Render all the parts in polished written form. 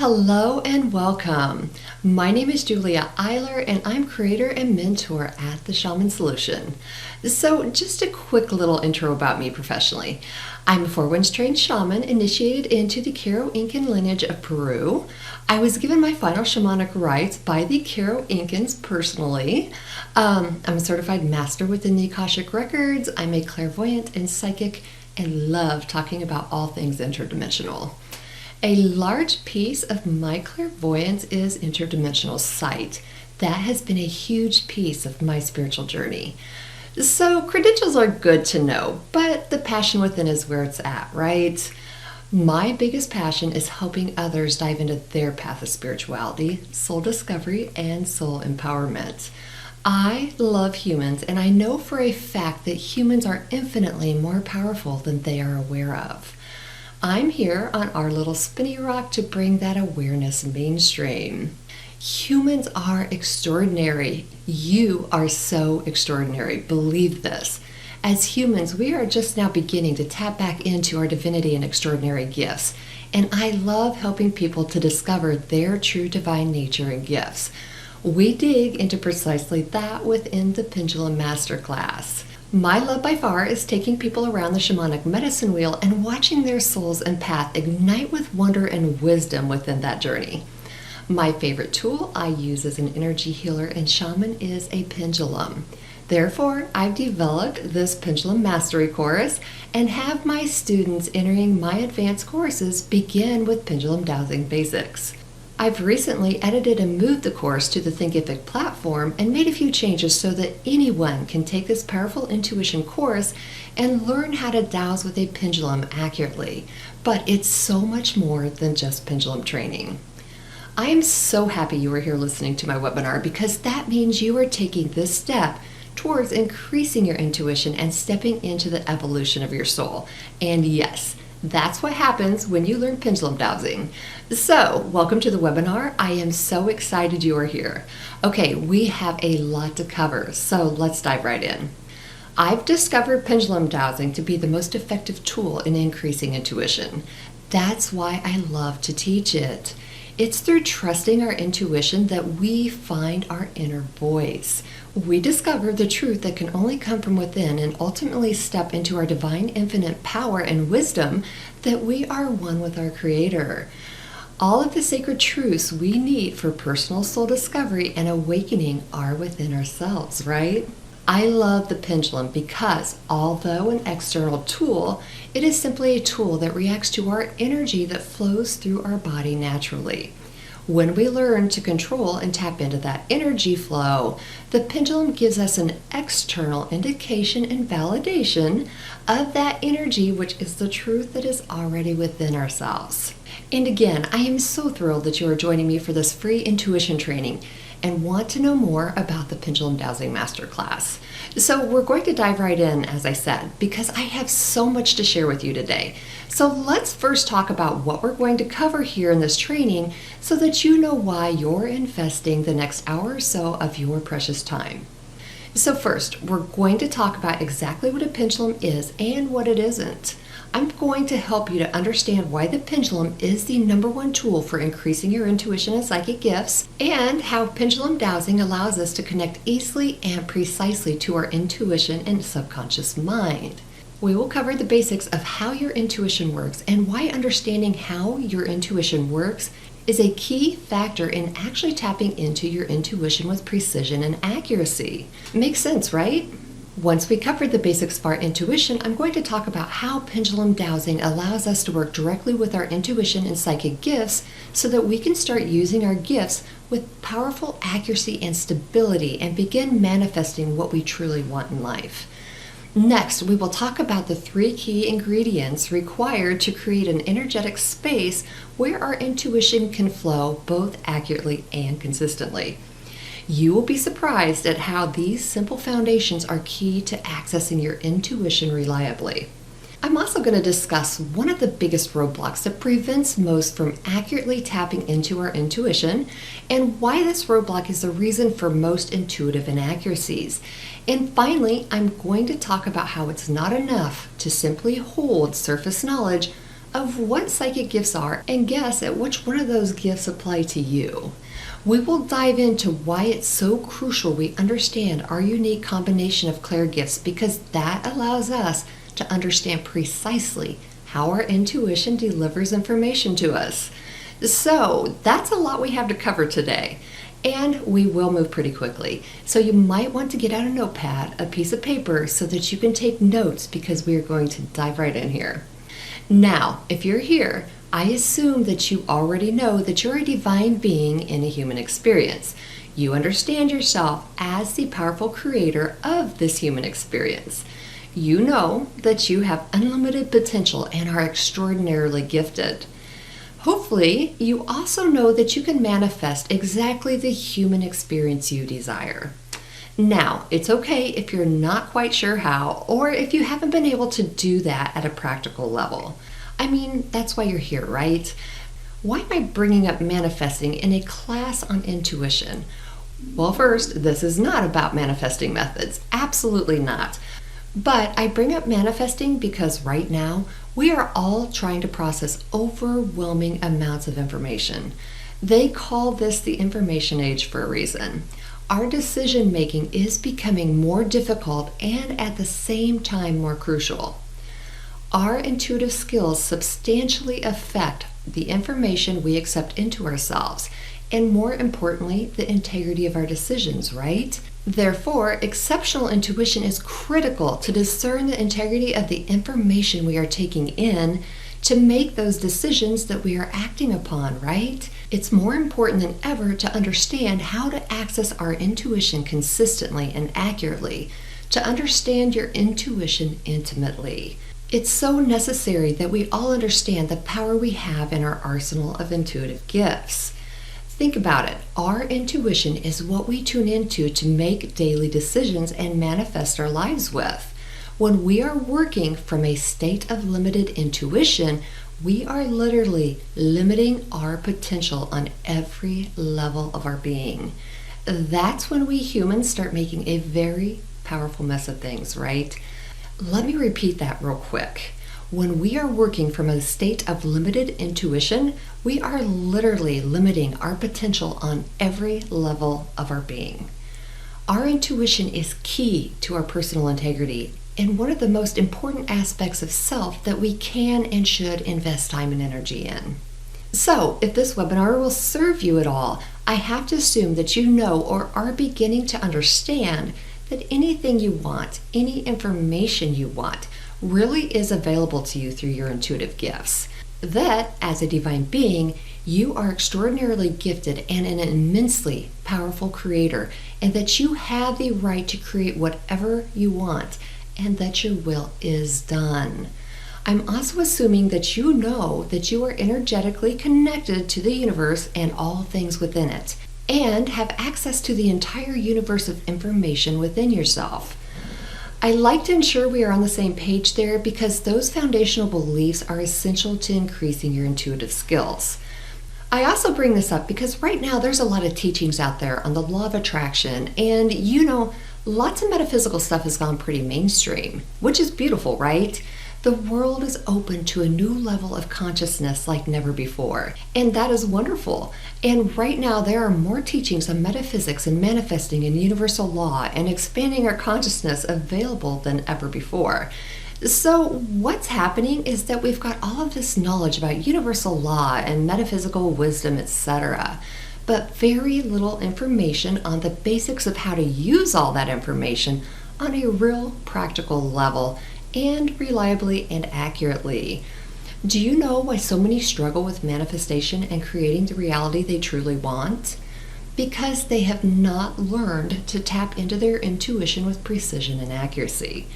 Hello and welcome. My name is Julia Eiler and I'm creator and mentor at The Shaman Solution. So just a quick little intro about me professionally. I'm a 4 Winds trained shaman initiated into the Q'ero Incan lineage of Peru. I was given my final shamanic rites by the Q'ero Incans personally. I'm a certified master within the Akashic Records. I'm a clairvoyant and psychic and love talking about all things interdimensional. A large piece of my clairvoyance is interdimensional sight. That has been a huge piece of my spiritual journey. So credentials are good to know, but the passion within is where it's at, right? My biggest passion is helping others dive into their path of spirituality, soul discovery, and soul empowerment. I love humans, and I know for a fact that humans are infinitely more powerful than they are aware of. I'm here on our little spinny rock to bring that awareness mainstream. Humans are extraordinary. You are so extraordinary. Believe this. As humans, we are just now beginning to tap back into our divinity and extraordinary gifts. And I love helping people to discover their true divine nature and gifts. We dig into precisely that within the Pendulum Masterclass. My love by far is taking people around the shamanic medicine wheel and watching their souls and path ignite with wonder and wisdom within that journey. My favorite tool I use as an energy healer and shaman is a pendulum. Therefore, I've developed this pendulum mastery course and have my students entering my advanced courses begin with pendulum dowsing basics. I've recently edited and moved the course to the Thinkific platform and made a few changes so that anyone can take this powerful intuition course and learn how to dowse with a pendulum accurately. But it's so much more than just pendulum training. I am so happy you are here listening to my webinar because that means you are taking this step towards increasing your intuition and stepping into the evolution of your soul. And yes, that's what happens when you learn pendulum dowsing. So, welcome to the webinar. I am so excited you are here. Okay, we have a lot to cover, so let's dive right in. I've discovered pendulum dowsing to be the most effective tool in increasing intuition. That's why I love to teach it. It's through trusting our intuition that we find our inner voice. We discover the truth that can only come from within and ultimately step into our divine infinite power and wisdom that we are one with our Creator. All of the sacred truths we need for personal soul discovery and awakening are within ourselves, right? I love the pendulum because, although an external tool, it is simply a tool that reacts to our energy that flows through our body naturally. When we learn to control and tap into that energy flow, the pendulum gives us an external indication and validation of that energy, which is the truth that is already within ourselves. And again, I am so thrilled that you are joining me for this free intuition training and want to know more about the Pendulum Dowsing Masterclass. So we're going to dive right in, as I said, because I have so much to share with you today. So let's first talk about what we're going to cover here in this training so that you know why you're investing the next hour or so of your precious time. So first, we're going to talk about exactly what a pendulum is and what it isn't. I'm going to help you to understand why the pendulum is the #1 tool for increasing your intuition and psychic gifts, and how pendulum dowsing allows us to connect easily and precisely to our intuition and subconscious mind. We will cover the basics of how your intuition works and why understanding how your intuition works is a key factor in actually tapping into your intuition with precision and accuracy. Makes sense, right? Once we cover the basics of our intuition, I'm going to talk about how pendulum dowsing allows us to work directly with our intuition and psychic gifts so that we can start using our gifts with powerful accuracy and stability and begin manifesting what we truly want in life. Next, we will talk about the 3 key ingredients required to create an energetic space where our intuition can flow both accurately and consistently. You will be surprised at how these simple foundations are key to accessing your intuition reliably. I'm also going to discuss one of the biggest roadblocks that prevents most from accurately tapping into our intuition and why this roadblock is the reason for most intuitive inaccuracies. And finally, I'm going to talk about how it's not enough to simply hold surface knowledge of what psychic gifts are and guess at which one of those gifts apply to you. We will dive into why it's so crucial we understand our unique combination of clair gifts, because that allows us to understand precisely how our intuition delivers information to us. So that's a lot we have to cover today. And we will move pretty quickly. So you might want to get out a notepad, a piece of paper, so that you can take notes, because we are going to dive right in here. Now, if you're here, I assume that you already know that you're a divine being in a human experience. You understand yourself as the powerful creator of this human experience. You know that you have unlimited potential and are extraordinarily gifted. Hopefully, you also know that you can manifest exactly the human experience you desire. Now, it's okay if you're not quite sure how, or if you haven't been able to do that at a practical level. I mean, that's why you're here, right? Why am I bringing up manifesting in a class on intuition? Well, first, this is not about manifesting methods. Absolutely not. But I bring up manifesting because right now, we are all trying to process overwhelming amounts of information. They call this the information age for a reason. Our decision making is becoming more difficult and at the same time more crucial. Our intuitive skills substantially affect the information we accept into ourselves, and more importantly, the integrity of our decisions, right? Therefore, exceptional intuition is critical to discern the integrity of the information we are taking in to make those decisions that we are acting upon, right? It's more important than ever to understand how to access our intuition consistently and accurately, to understand your intuition intimately. It's so necessary that we all understand the power we have in our arsenal of intuitive gifts. Think about it. Our intuition is what we tune into to make daily decisions and manifest our lives with. When we are working from a state of limited intuition, we are literally limiting our potential on every level of our being. That's when we humans start making a very powerful mess of things, right? Let me repeat that real quick. When we are working from a state of limited intuition, we are literally limiting our potential on every level of our being. Our intuition is key to our personal integrity and one of the most important aspects of self that we can and should invest time and energy in. So, if this webinar will serve you at all, I have to assume that you know or are beginning to understand that anything you want, any information you want, really is available to you through your intuitive gifts. That, as a divine being, you are extraordinarily gifted and an immensely powerful creator, and that you have the right to create whatever you want, and that your will is done. I'm also assuming that you know that you are energetically connected to the universe and all things within it, and have access to the entire universe of information within yourself. I like to ensure we are on the same page there because those foundational beliefs are essential to increasing your intuitive skills. I also bring this up because right now there's a lot of teachings out there on the law of attraction, and lots of metaphysical stuff has gone pretty mainstream, which is beautiful, right? The world is open to a new level of consciousness like never before, and that is wonderful. And right now there are more teachings on metaphysics and manifesting and universal law and expanding our consciousness available than ever before. So what's happening is that we've got all of this knowledge about universal law and metaphysical wisdom, etc., but very little information on the basics of how to use all that information on a real practical level and reliably and accurately. Do you know why so many struggle with manifestation and creating the reality they truly want? Because they have not learned to tap into their intuition with precision and accuracy.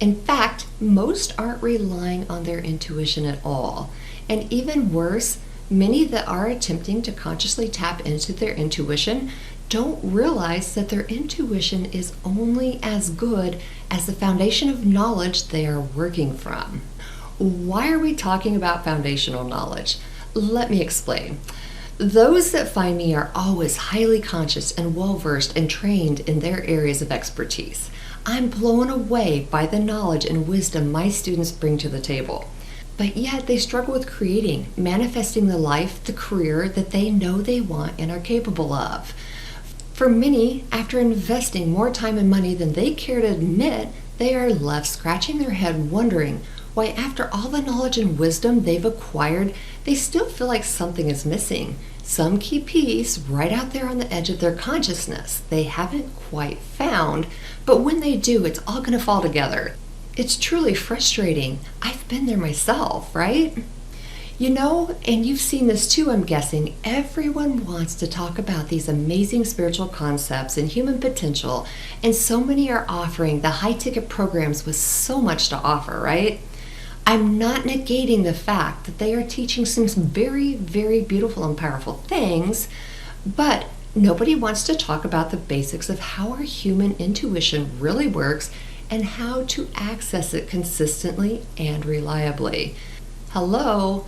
In fact, most aren't relying on their intuition at all. And even worse, many that are attempting to consciously tap into their intuition don't realize that their intuition is only as good as the foundation of knowledge they are working from. Why are we talking about foundational knowledge? Let me explain. Those that find me are always highly conscious and well-versed and trained in their areas of expertise. I'm blown away by the knowledge and wisdom my students bring to the table. but yet they struggle with creating, manifesting the life, the career that they know they want and are capable of. For many, after investing more time and money than they care to admit, they are left scratching their head wondering why after all the knowledge and wisdom they've acquired, they still feel like something is missing. Some key piece right out there on the edge of their consciousness they haven't quite found, but when they do, it's all going to fall together. It's truly frustrating. I've been there myself, right? You know, and you've seen this too, I'm guessing, everyone wants to talk about these amazing spiritual concepts and human potential, and so many are offering the high-ticket programs with so much to offer, right? I'm not negating the fact that they are teaching some very, very beautiful and powerful things, but nobody wants to talk about the basics of how our human intuition really works and how to access it consistently and reliably. Hello?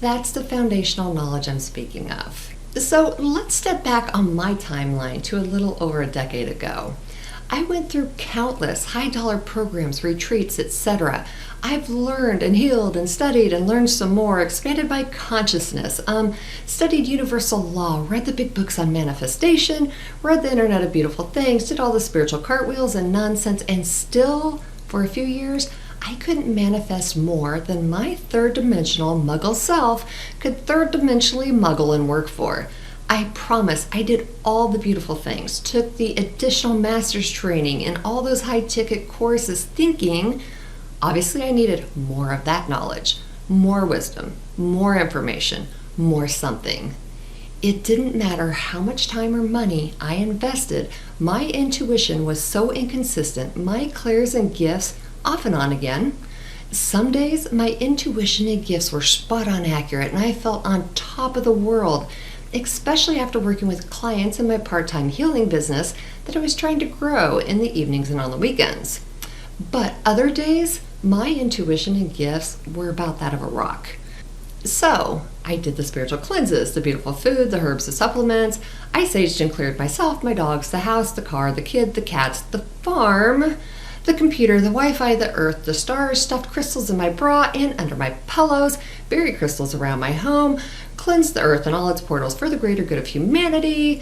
That's the foundational knowledge I'm speaking of. So let's step back on my timeline to a little over a decade ago. I went through countless high-dollar programs, retreats, etc. I've learned and healed and studied and learned some more, expanded my consciousness, studied universal law, read the big books on manifestation, read the Internet of Beautiful Things, did all the spiritual cartwheels and nonsense, and still, for a few years, I couldn't manifest more than my third-dimensional muggle self could third-dimensionally muggle and work for. I promise I did all the beautiful things, took the additional master's training and all those high-ticket courses thinking, obviously I needed more of that knowledge, more wisdom, more information, more something. It didn't matter how much time or money I invested, my intuition was so inconsistent, my clairs and gifts off and on again. Some days my intuition and gifts were spot on accurate and I felt on top of the world, especially after working with clients in my part-time healing business that I was trying to grow in the evenings and on the weekends. But other days, my intuition and gifts were about that of a rock. So I did the spiritual cleanses, the beautiful food, the herbs, the supplements. I saged and cleared myself, my dogs, the house, the car, the kid, the cats, the farm, the computer, the Wi-Fi, the earth, the stars, stuffed crystals in my bra and under my pillows, buried crystals around my home, cleansed the earth and all its portals for the greater good of humanity,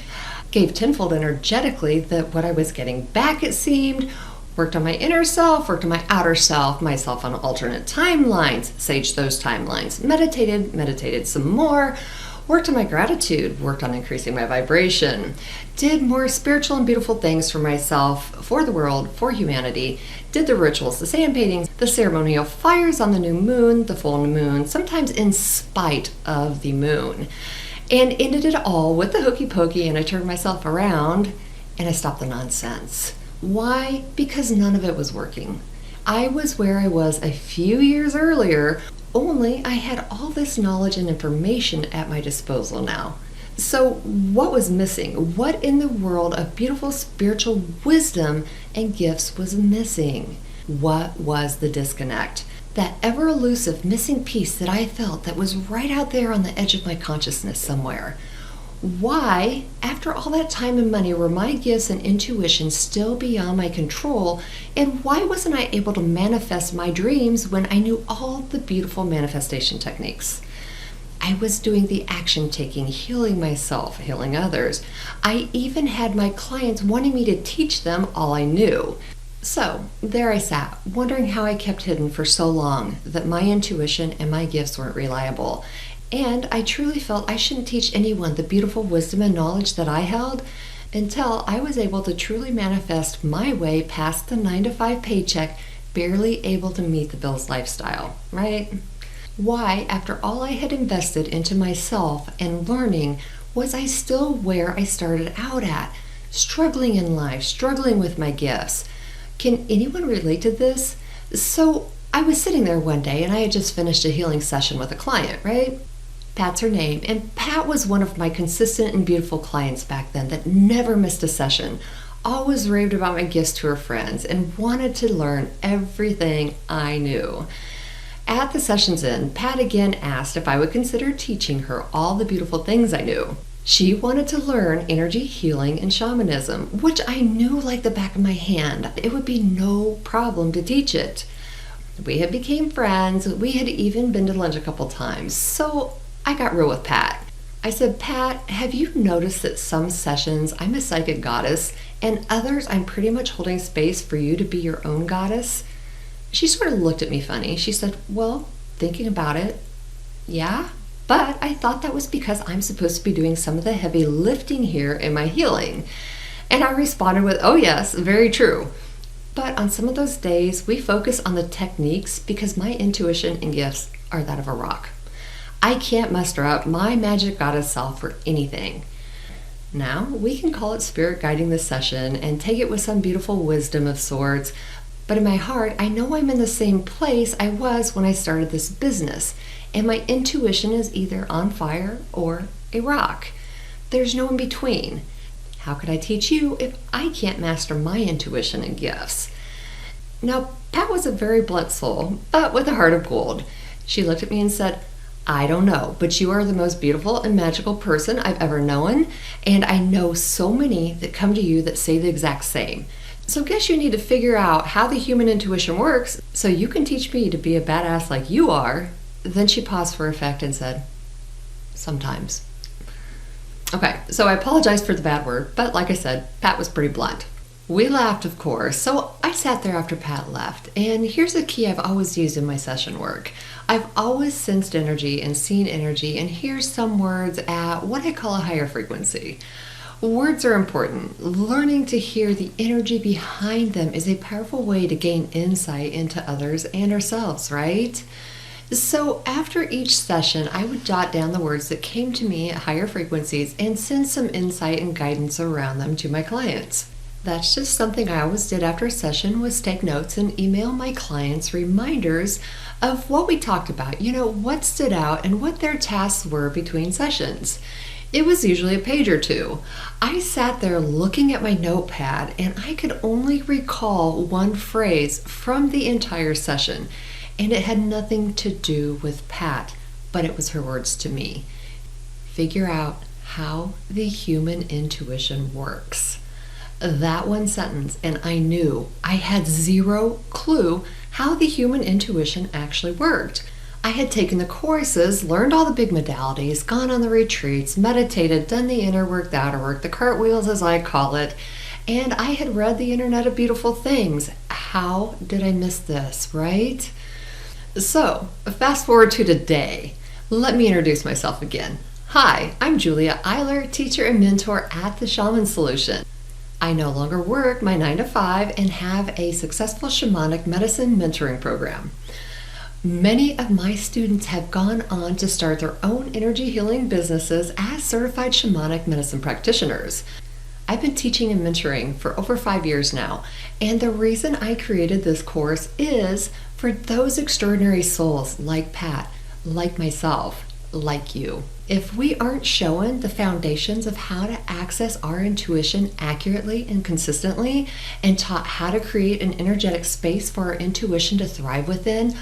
gave tenfold energetically that what I was getting back, it seemed, worked on my inner self, worked on my outer self, myself on alternate timelines, saged those timelines, meditated some more, worked on my gratitude, worked on increasing my vibration, did more spiritual and beautiful things for myself, for the world, for humanity, did the rituals, the sand paintings, the ceremonial fires on the new moon, the full moon, sometimes in spite of the moon, and ended it all with the hokey pokey, and I turned myself around and I stopped the nonsense. Why? Because none of it was working. I was where I was a few years earlier, only I had all this knowledge and information at my disposal now. So what was missing? What in the world of beautiful spiritual wisdom and gifts was missing? What was the disconnect? That ever elusive missing piece that I felt that was right out there on the edge of my consciousness somewhere. Why, after all that time and money, were my gifts and intuition still beyond my control? And why wasn't I able to manifest my dreams when I knew all the beautiful manifestation techniques? I was doing the action taking, healing myself, healing others. I even had my clients wanting me to teach them all I knew. So there I sat, wondering how I kept hidden for so long that my intuition and my gifts weren't reliable. And I truly felt I shouldn't teach anyone the beautiful wisdom and knowledge that I held until I was able to truly manifest my way past the 9-to-5 paycheck, barely able to meet the bills lifestyle, right? Why, after all I had invested into myself and learning, was I still where I started out at, struggling in life, struggling with my gifts? Can anyone relate to this? So I was sitting there one day and I had just finished a healing session with a client, right? Pat's her name, and Pat was one of my consistent and beautiful clients back then that never missed a session, always raved about my gifts to her friends, and wanted to learn everything I knew. At the session's end, Pat again asked if I would consider teaching her all the beautiful things I knew. She wanted to learn energy healing and shamanism, which I knew like the back of my hand. It would be no problem to teach it. We had become friends. We had even been to lunch a couple times. So I got real with Pat. I said, Pat, have you noticed that some sessions I'm a psychic goddess and others I'm pretty much holding space for you to be your own goddess? She sort of looked at me funny. She said, well, thinking about it, yeah, but I thought that was because I'm supposed to be doing some of the heavy lifting here in my healing. And I responded with, oh yes, very true. But on some of those days, we focus on the techniques because my intuition and gifts are that of a rock. I can't muster up my magic goddess self for anything. Now, we can call it spirit guiding the session and take it with some beautiful wisdom of sorts, but in my heart, I know I'm in the same place I was when I started this business, and my intuition is either on fire or a rock. There's no in between. How could I teach you if I can't master my intuition and gifts? Now, Pat was a very blunt soul, but with a heart of gold. She looked at me and said, I don't know, but you are the most beautiful and magical person I've ever known, and I know so many that come to you that say the exact same. So guess you need to figure out how the human intuition works so you can teach me to be a badass like you are. Then she paused for effect and said, sometimes. Okay, so I apologize for the bad word, but like I said, Pat was pretty blunt. We laughed, of course, so I sat there after Pat left, and here's a key I've always used in my session work. I've always sensed energy and seen energy and hear some words at what I call a higher frequency. Words are important. Learning to hear the energy behind them is a powerful way to gain insight into others and ourselves, right? So after each session, I would jot down the words that came to me at higher frequencies and send some insight and guidance around them to my clients. That's just something I always did after a session, was take notes and email my clients reminders of what we talked about, what stood out and what their tasks were between sessions. It was usually a page or two. I sat there looking at my notepad and I could only recall one phrase from the entire session, and it had nothing to do with Pat, but it was her words to me. Figure out how the human intuition works. That one sentence, and I knew I had zero clue how the human intuition actually worked. I had taken the courses, learned all the big modalities, gone on the retreats, meditated, done the inner work, the outer work, the cartwheels as I call it, and I had read the Internet of Beautiful Things. How did I miss this, right? So, fast forward to today. Let me introduce myself again. Hi, I'm Julia Eiler, teacher and mentor at the Shaman Solution. I no longer work my 9-to-5 and have a successful shamanic medicine mentoring program. Many of my students have gone on to start their own energy healing businesses as certified shamanic medicine practitioners. I've been teaching and mentoring for over 5 years now, and the reason I created this course is for those extraordinary souls like Pat, like myself, like you. If we aren't shown the foundations of how to access our intuition accurately and consistently, and taught how to create an energetic space for our intuition to thrive within,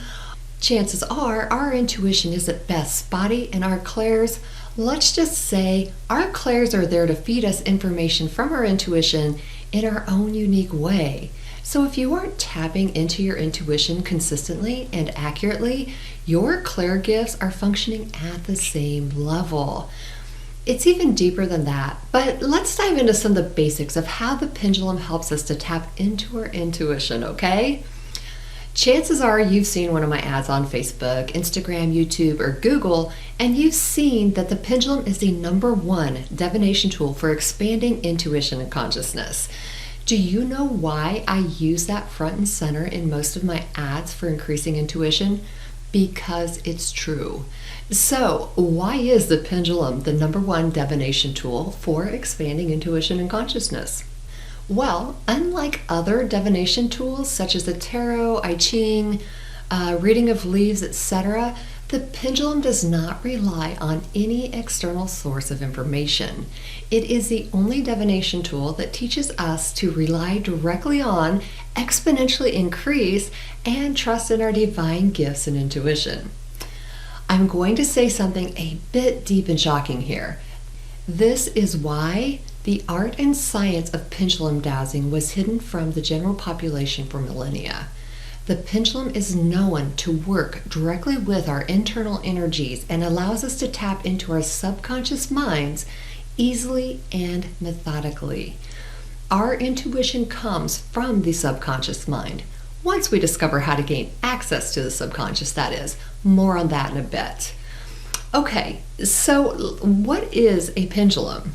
chances are our intuition is at best spotty, and our clairs, let's just say, our clairs are there to feed us information from our intuition in our own unique way. So if you aren't tapping into your intuition consistently and accurately, your clair gifts are functioning at the same level. It's even deeper than that, but let's dive into some of the basics of how the pendulum helps us to tap into our intuition, okay? Chances are you've seen one of my ads on Facebook, Instagram, YouTube, or Google, and you've seen that the pendulum is the #1 divination tool for expanding intuition and consciousness. Do you know why I use that front and center in most of my ads for increasing intuition? Because it's true. So, why is the pendulum the #1 divination tool for expanding intuition and consciousness? Well, unlike other divination tools such as the tarot, I Ching, reading of leaves, etc., the pendulum does not rely on any external source of information. It is the only divination tool that teaches us to rely directly on, exponentially increase, and trust in our divine gifts and intuition. I'm going to say something a bit deep and shocking here. This is why the art and science of pendulum dowsing was hidden from the general population for millennia. The pendulum is known to work directly with our internal energies and allows us to tap into our subconscious minds easily and methodically. Our intuition comes from the subconscious mind. Once we discover how to gain access to the subconscious, that is. More on that in a bit. Okay, so what is a pendulum?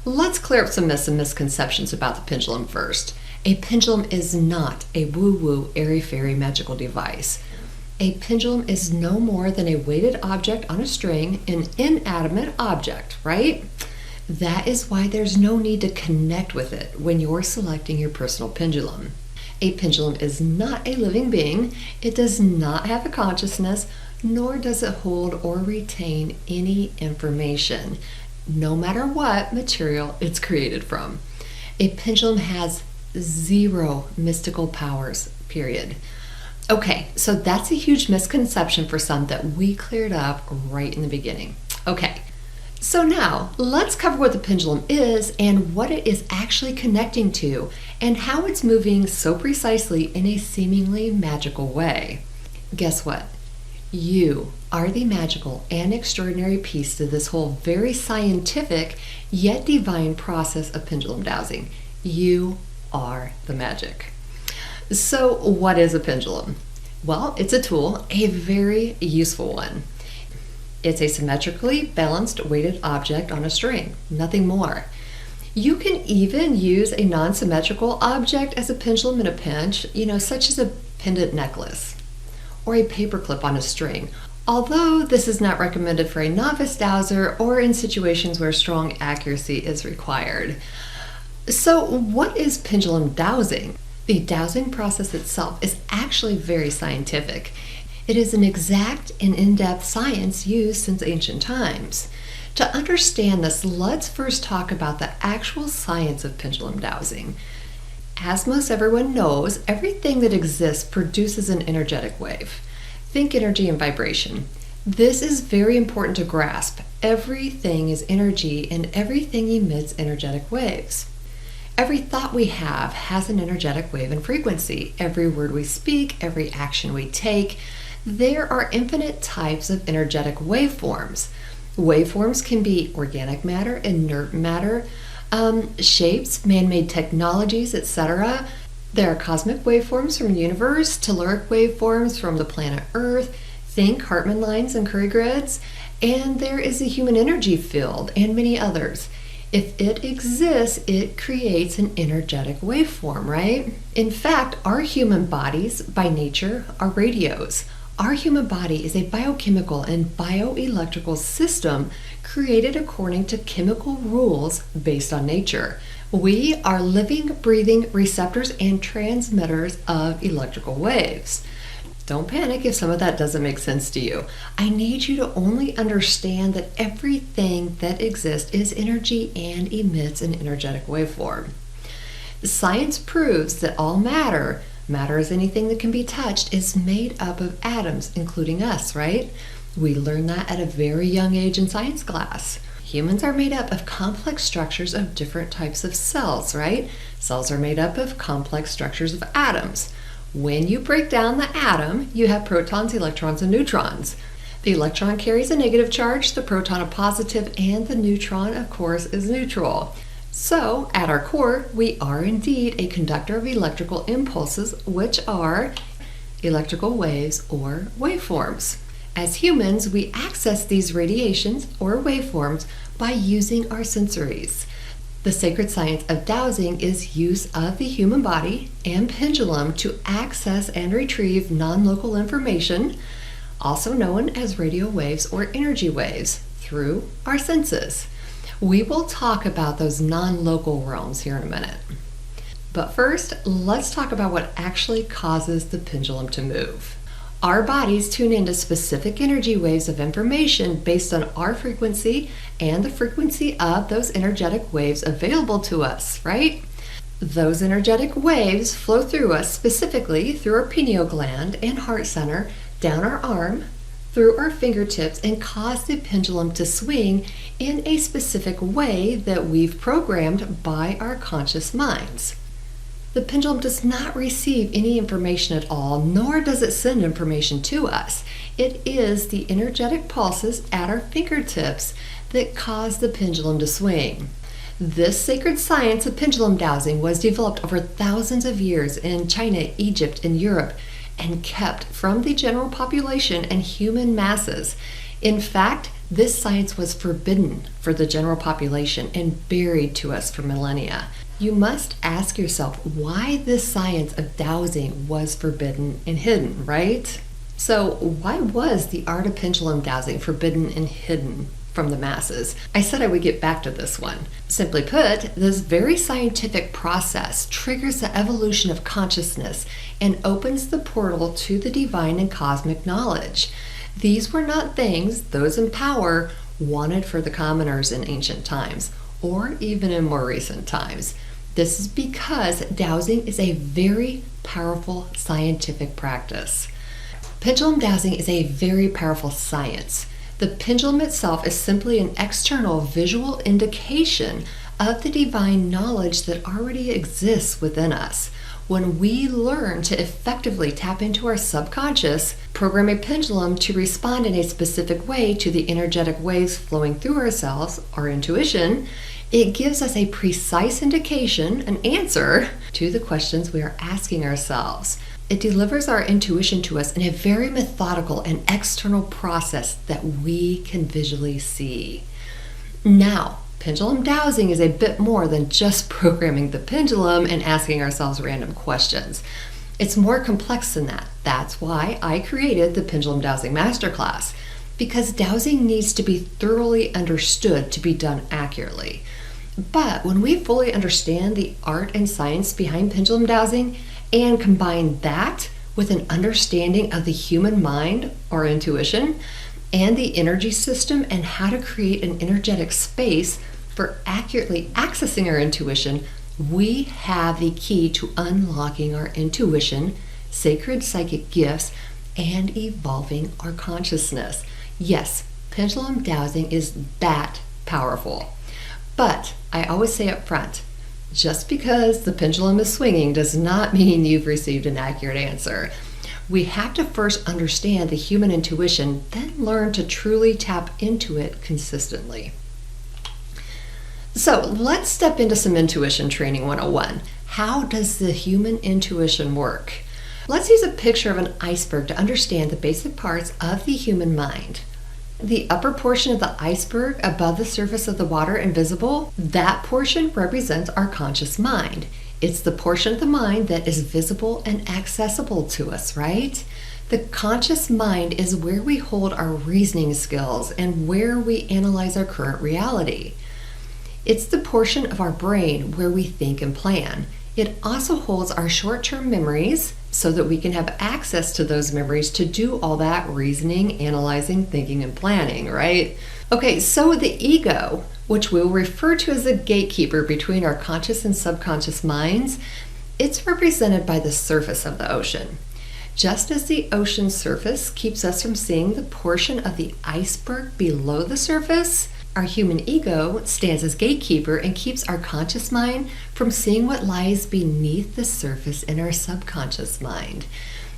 Let's clear up some myths and misconceptions about the pendulum first. A pendulum is not a woo-woo, airy-fairy magical device. A pendulum is no more than a weighted object on a string, an inanimate object, right? That is why there's no need to connect with it when you're selecting your personal pendulum. A pendulum is not a living being. It does not have a consciousness, nor does it hold or retain any information, no matter what material it's created from. A pendulum has zero mystical powers, period. Okay, so that's a huge misconception for some that we cleared up right in the beginning. Okay, so now let's cover what the pendulum is and what it is actually connecting to and how it's moving so precisely in a seemingly magical way. Guess what? You are the magical and extraordinary piece to this whole very scientific yet divine process of pendulum dowsing. You are the magic. So what is a pendulum? Well, it's a tool, a very useful one. It's a symmetrically balanced weighted object on a string, nothing more. You can even use a non-symmetrical object as a pendulum in a pinch, such as a pendant necklace or a paperclip on a string, although this is not recommended for a novice dowser or in situations where strong accuracy is required. So what is pendulum dowsing? The dowsing process itself is actually very scientific. It is an exact and in-depth science used since ancient times. To understand this, let's first talk about the actual science of pendulum dowsing. As most everyone knows, everything that exists produces an energetic wave. Think energy and vibration. This is very important to grasp. Everything is energy and everything emits energetic waves. Every thought we have has an energetic wave and frequency. Every word we speak, every action we take, there are infinite types of energetic waveforms. Waveforms can be organic matter, inert matter, shapes, man-made technologies, etc. There are cosmic waveforms from the universe, telluric waveforms from the planet Earth, think Hartmann lines and Curry grids, and there is a human energy field and many others. If it exists, it creates an energetic waveform, right? In fact, our human bodies, by nature, are radios. Our human body is a biochemical and bioelectrical system created according to chemical rules based on nature. We are living, breathing receptors and transmitters of electrical waves. Don't panic if some of that doesn't make sense to you. I need you to only understand that everything that exists is energy and emits an energetic waveform. Science proves that all matter is anything that can be touched, is made up of atoms, including us, right? We learned that at a very young age in science class. Humans are made up of complex structures of different types of cells, right? Cells are made up of complex structures of atoms. When you break down the atom, you have protons, electrons, and neutrons. The electron carries a negative charge, the proton a positive, and the neutron, of course, is neutral. So, at our core, we are indeed a conductor of electrical impulses, which are electrical waves or waveforms. As humans, we access these radiations or waveforms by using our sensories. The sacred science of dowsing is use of the human body and pendulum to access and retrieve non-local information, also known as radio waves or energy waves, through our senses. We will talk about those non-local realms here in a minute. But first, let's talk about what actually causes the pendulum to move. Our bodies tune into specific energy waves of information based on our frequency and the frequency of those energetic waves available to us, right? Those energetic waves flow through us, specifically through our pineal gland and heart center, down our arm, through our fingertips, and cause the pendulum to swing in a specific way that we've programmed by our conscious minds. The pendulum does not receive any information at all, nor does it send information to us. It is the energetic pulses at our fingertips that cause the pendulum to swing. This sacred science of pendulum dowsing was developed over thousands of years in China, Egypt, and Europe, and kept from the general population and human masses. In fact, this science was forbidden for the general population and buried to us for millennia. You must ask yourself why this science of dowsing was forbidden and hidden, right? So why was the art of pendulum dowsing forbidden and hidden from the masses? I said I would get back to this one. Simply put, this very scientific process triggers the evolution of consciousness and opens the portal to the divine and cosmic knowledge. These were not things those in power wanted for the commoners in ancient times, or even in more recent times. This is because dowsing is a very powerful scientific practice. Pendulum dowsing is a very powerful science. The pendulum itself is simply an external visual indication of the divine knowledge that already exists within us. When we learn to effectively tap into our subconscious, program a pendulum to respond in a specific way to the energetic waves flowing through ourselves, our intuition, it gives us a precise indication, an answer, to the questions we are asking ourselves. It delivers our intuition to us in a very methodical and external process that we can visually see. Now, pendulum dowsing is a bit more than just programming the pendulum and asking ourselves random questions. It's more complex than that. That's why I created the Pendulum Dowsing Masterclass, because dowsing needs to be thoroughly understood to be done accurately. But when we fully understand the art and science behind pendulum dowsing and combine that with an understanding of the human mind or intuition and the energy system and how to create an energetic space for accurately accessing our intuition, we have the key to unlocking our intuition, sacred psychic gifts, and evolving our consciousness. Yes, pendulum dowsing is that powerful. But I always say up front, just because the pendulum is swinging does not mean you've received an accurate answer. We have to first understand the human intuition, then learn to truly tap into it consistently. So let's step into some Intuition Training 101. How does the human intuition work? Let's use a picture of an iceberg to understand the basic parts of the human mind. The upper portion of the iceberg above the surface of the water and visible, that portion represents our conscious mind. It's the portion of the mind that is visible and accessible to us, right? The conscious mind is where we hold our reasoning skills and where we analyze our current reality. It's the portion of our brain where we think and plan. It also holds our short-term memories so that we can have access to those memories to do all that reasoning, analyzing, thinking, and planning, right? Okay, so the ego, which we'll refer to as the gatekeeper between our conscious and subconscious minds, it's represented by the surface of the ocean. Just as the ocean's surface keeps us from seeing the portion of the iceberg below the surface, our human ego stands as gatekeeper and keeps our conscious mind from seeing what lies beneath the surface in our subconscious mind.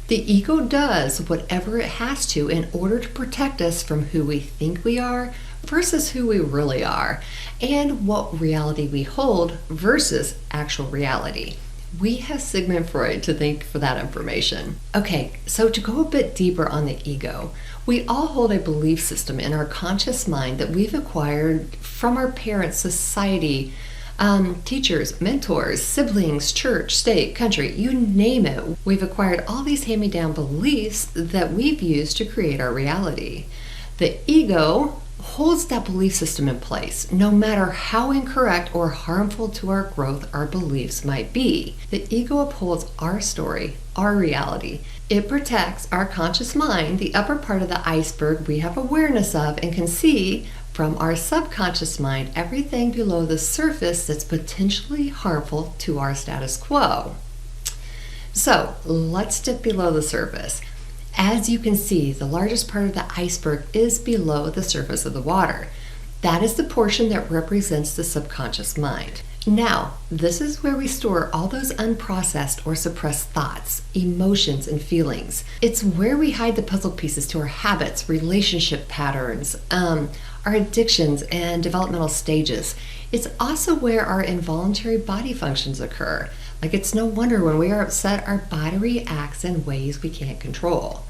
The ego does whatever it has to in order to protect us from who we think we are versus who we really are, and what reality we hold versus actual reality. We have Sigmund Freud to thank for that information. Okay, so to go a bit deeper on the ego, we all hold a belief system in our conscious mind that we've acquired from our parents, society, teachers, mentors, siblings, church, state, country, you name it. We've acquired all these hand-me-down beliefs that we've used to create our reality. The ego holds that belief system in place, no matter how incorrect or harmful to our growth our beliefs might be. The ego upholds our story, our reality. It protects our conscious mind, the upper part of the iceberg we have awareness of and can see from our subconscious mind everything below the surface that's potentially harmful to our status quo. So let's dip below the surface. As you can see, the largest part of the iceberg is below the surface of the water. That is the portion that represents the subconscious mind. Now, this is where we store all those unprocessed or suppressed thoughts, emotions, and feelings. It's where we hide the puzzle pieces to our habits, relationship patterns, our addictions, and developmental stages. It's also where our involuntary body functions occur. Like, it's no wonder when we are upset, our body reacts in ways we can't control.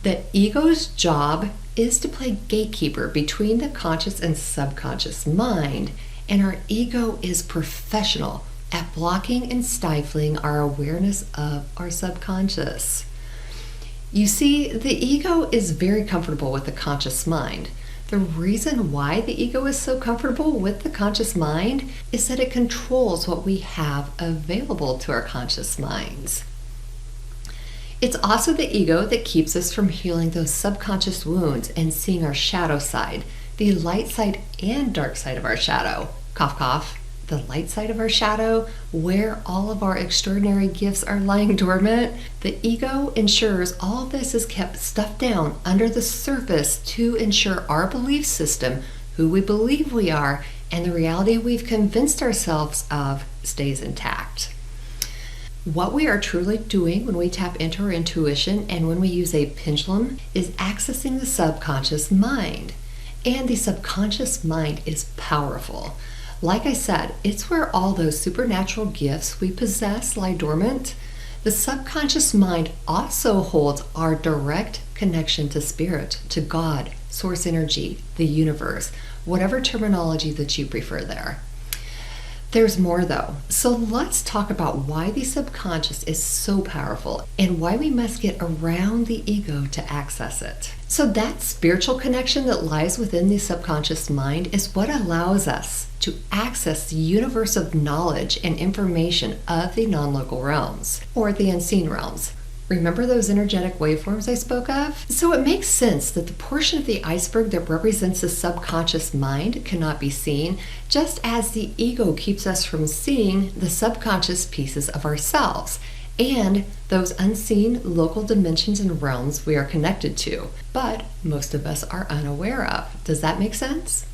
The ego's job is to play gatekeeper between the conscious and subconscious mind, and our ego is professional at blocking and stifling our awareness of our subconscious. You see, the ego is very comfortable with the conscious mind. The reason why the ego is so comfortable with the conscious mind is that it controls what we have available to our conscious minds. It's also the ego that keeps us from healing those subconscious wounds and seeing our shadow side, the light side and dark side of our shadow. Cough, cough. The light side of our shadow, where all of our extraordinary gifts are lying dormant. The ego ensures all this is kept stuffed down under the surface to ensure our belief system, who we believe we are, and the reality we've convinced ourselves of stays intact. What we are truly doing when we tap into our intuition and when we use a pendulum is accessing the subconscious mind. And the subconscious mind is powerful. Like I said, it's where all those supernatural gifts we possess lie dormant. The subconscious mind also holds our direct connection to spirit, to God, source energy, the universe, whatever terminology that you prefer there. There's more though. So let's talk about why the subconscious is so powerful and why we must get around the ego to access it. So that spiritual connection that lies within the subconscious mind is what allows us to access the universe of knowledge and information of the non-local realms, or the unseen realms. Remember those energetic waveforms I spoke of? So it makes sense that the portion of the iceberg that represents the subconscious mind cannot be seen, just as the ego keeps us from seeing the subconscious pieces of ourselves and those unseen local dimensions and realms we are connected to, but most of us are unaware of. Does that make sense?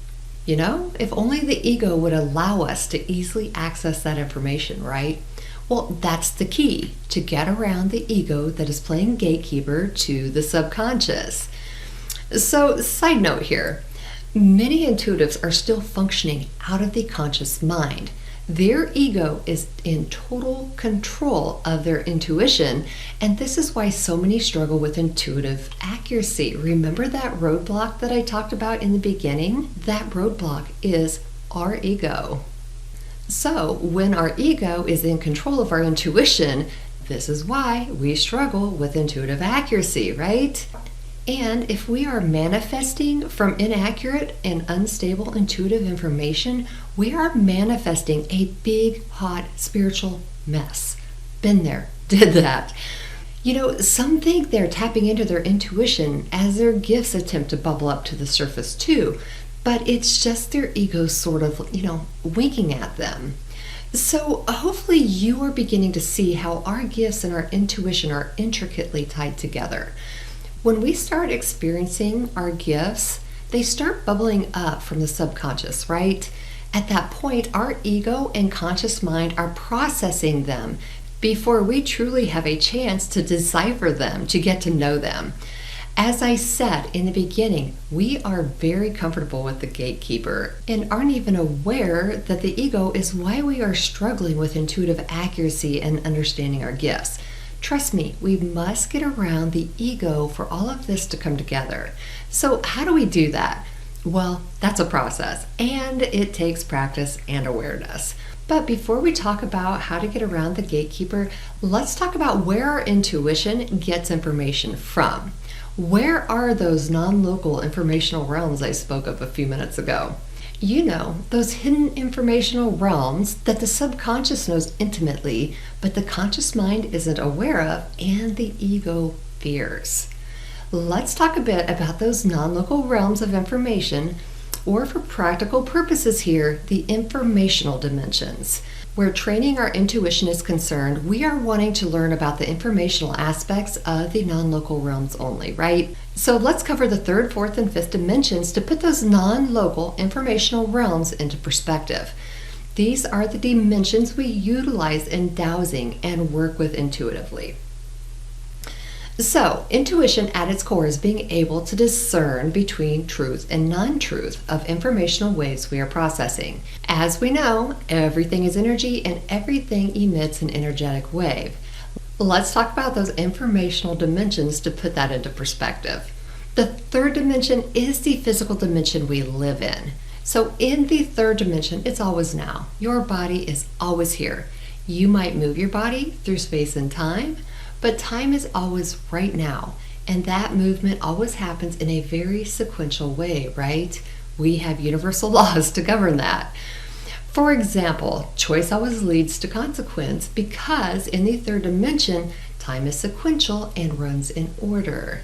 You know, if only the ego would allow us to easily access that information, right? Well, that's the key, to get around the ego that is playing gatekeeper to the subconscious. So, side note here, many intuitives are still functioning out of the conscious mind. Their ego is in total control of their intuition, and this is why so many struggle with intuitive accuracy. Remember that roadblock that I talked about in the beginning? That roadblock is our ego. So, when our ego is in control of our intuition, this is why we struggle with intuitive accuracy, right? And if we are manifesting from inaccurate and unstable intuitive information, we are manifesting a big, hot spiritual mess. Been there, did that. You know, some think they're tapping into their intuition as their gifts attempt to bubble up to the surface too. But it's just their ego sort of, winking at them. So hopefully you are beginning to see how our gifts and our intuition are intricately tied together. When we start experiencing our gifts, they start bubbling up from the subconscious, right? At that point, our ego and conscious mind are processing them before we truly have a chance to decipher them, to get to know them. As I said in the beginning, we are very comfortable with the gatekeeper and aren't even aware that the ego is why we are struggling with intuitive accuracy and understanding our gifts. Trust me, we must get around the ego for all of this to come together. So how do we do that? Well, that's a process, and it takes practice and awareness. But before we talk about how to get around the gatekeeper, let's talk about where our intuition gets information from. Where are those non-local informational realms I spoke of a few minutes ago? You know, those hidden informational realms that the subconscious knows intimately, but the conscious mind isn't aware of and the ego fears. Let's talk a bit about those non-local realms of information, or for practical purposes here, the informational dimensions. Where training our intuition is concerned, we are wanting to learn about the informational aspects of the non-local realms only, right? So let's cover the third, fourth, and fifth dimensions to put those non-local informational realms into perspective. These are the dimensions we utilize in dowsing and work with intuitively. So, intuition at its core is being able to discern between truth and non-truth of informational waves we are processing. As we know, everything is energy and everything emits an energetic wave. Let's talk about those informational dimensions to put that into perspective. The third dimension is the physical dimension we live in. So in the third dimension, it's always now. Your body is always here. You might move your body through space and time, but time is always right now. And that movement always happens in a very sequential way, right? We have universal laws to govern that. For example, choice always leads to consequence because in the third dimension, time is sequential and runs in order.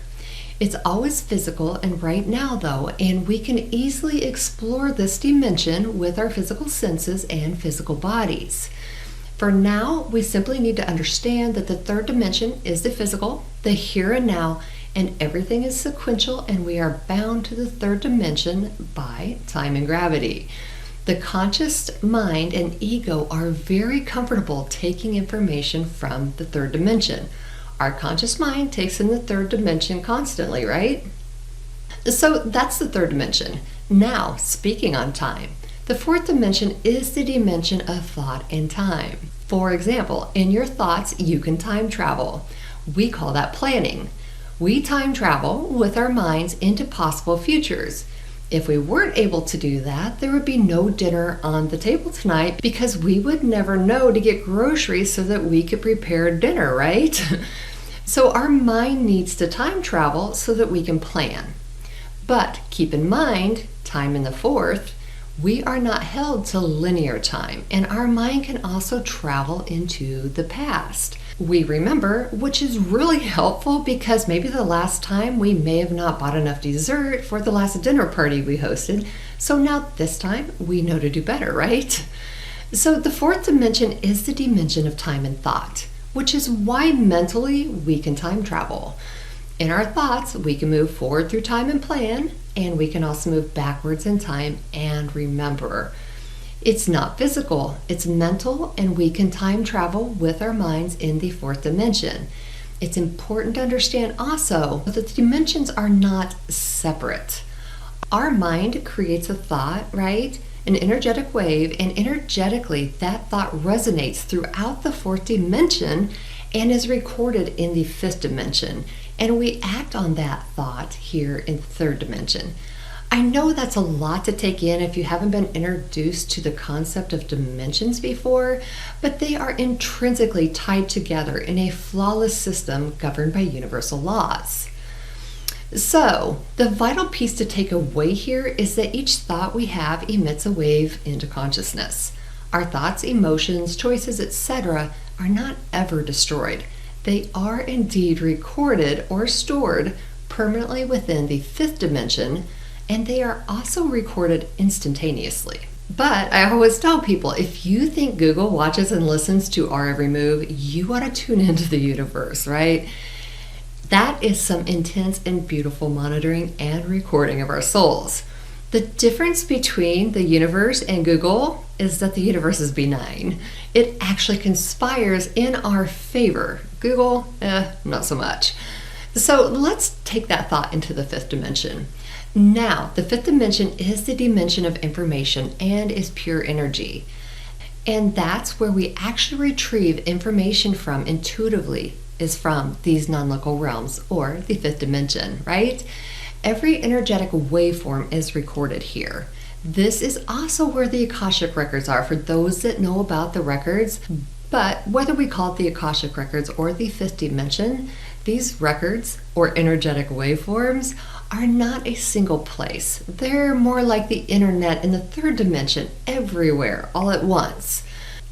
It's always physical and right now though, and we can easily explore this dimension with our physical senses and physical bodies. For now, we simply need to understand that the third dimension is the physical, the here and now, and everything is sequential and we are bound to the third dimension by time and gravity. The conscious mind and ego are very comfortable taking information from the third dimension. Our conscious mind takes in the third dimension constantly, right? So that's the third dimension. Now, speaking on time, the fourth dimension is the dimension of thought and time. For example, in your thoughts, you can time travel. We call that planning. We time travel with our minds into possible futures. If we weren't able to do that, there would be no dinner on the table tonight because we would never know to get groceries so that we could prepare dinner, right? So our mind needs to time travel so that we can plan. But keep in mind, time in the fourth, we are not held to linear time, and our mind can also travel into the past. We remember, which is really helpful because maybe the last time we may have not bought enough dessert for the last dinner party we hosted, so now this time we know to do better, right? So the fourth dimension is the dimension of time and thought, which is why mentally we can time travel. In our thoughts, we can move forward through time and plan, and we can also move backwards in time and remember. It's not physical, it's mental, and we can time travel with our minds in the fourth dimension. It's important to understand also that the dimensions are not separate. Our mind creates a thought, right? An energetic wave, and energetically that thought resonates throughout the fourth dimension and is recorded in the fifth dimension. And we act on that thought here in the third dimension. I know that's a lot to take in if you haven't been introduced to the concept of dimensions before, but they are intrinsically tied together in a flawless system governed by universal laws. So, the vital piece to take away here is that each thought we have emits a wave into consciousness. Our thoughts, emotions, choices, etc. are not ever destroyed. They are indeed recorded or stored permanently within the fifth dimension, and they are also recorded instantaneously. But I always tell people, if you think Google watches and listens to our every move, you ought to tune into the universe, right? That is some intense and beautiful monitoring and recording of our souls. The difference between the universe and Google is that the universe is benign. It actually conspires in our favor. Google, not so much. So let's take that thought into the fifth dimension. Now, the fifth dimension is the dimension of information and is pure energy. And that's where we actually retrieve information from intuitively, is from these non-local realms or the fifth dimension, right? Every energetic waveform is recorded here. This is also where the Akashic records are for those that know about the records. But whether we call it the Akashic records or the fifth dimension, these records or energetic waveforms are not a single place. They're more like the internet in the third dimension, everywhere, all at once.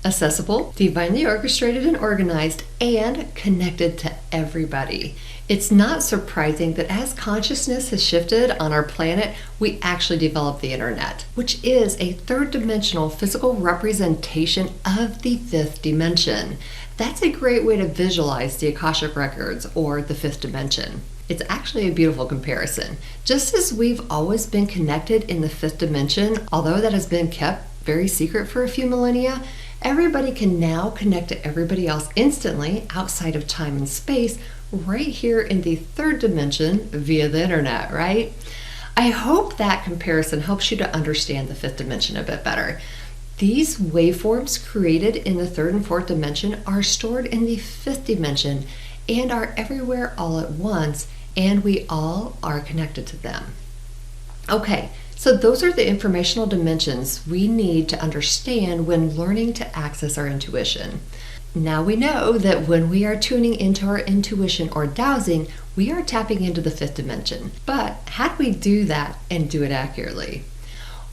Accessible, divinely orchestrated and organized, and connected to everybody. It's not surprising that as consciousness has shifted on our planet, we actually developed the internet, which is a third dimensional physical representation of the fifth dimension. That's a great way to visualize the Akashic records or the fifth dimension. It's actually a beautiful comparison. Just as we've always been connected in the fifth dimension, although that has been kept very secret for a few millennia, everybody can now connect to everybody else instantly outside of time and space right here in the third dimension via the internet, right? I hope that comparison helps you to understand the fifth dimension a bit better. These waveforms created in the third and fourth dimension are stored in the fifth dimension and are everywhere all at once, and we all are connected to them. Okay, so those are the informational dimensions we need to understand when learning to access our intuition. Now we know that when we are tuning into our intuition or dowsing, we are tapping into the fifth dimension. But how do we do that and do it accurately?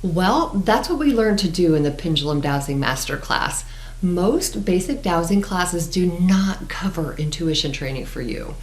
Well, that's what we learn to do in the Pendulum Dowsing Masterclass. Most basic dowsing classes do not cover intuition training for you.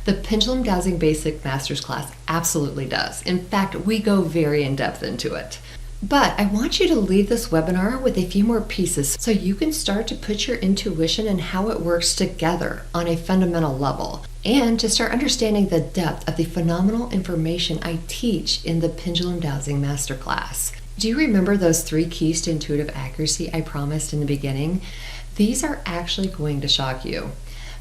The Pendulum Dowsing Basic Masters class absolutely does. In fact, we go very in-depth into it. But I want you to leave this webinar with a few more pieces so you can start to put your intuition and how it works together on a fundamental level, and to start understanding the depth of the phenomenal information I teach in the Pendulum Dowsing Masterclass. Do you remember those 3 keys to intuitive accuracy I promised in the beginning? These are actually going to shock you.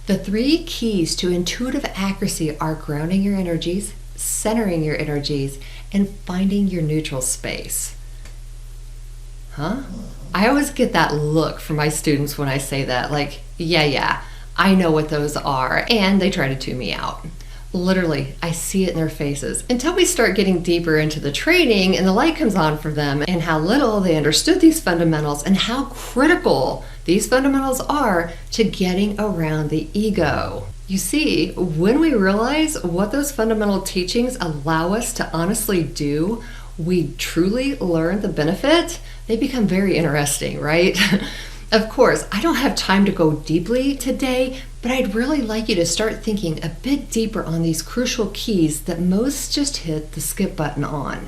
The 3 keys to intuitive accuracy are grounding your energies, centering your energies, and finding your neutral space. Huh? I always get that look from my students when I say that, like, yeah, I know what those are, and they try to tune me out. Literally, I see it in their faces until we start getting deeper into the training and the light comes on for them and how little they understood these fundamentals and how critical these fundamentals are to getting around the ego. You see, when we realize what those fundamental teachings allow us to honestly do, we truly learn the benefit. They become very interesting, right? Of course, I don't have time to go deeply today, but I'd really like you to start thinking a bit deeper on these crucial keys that most just hit the skip button on.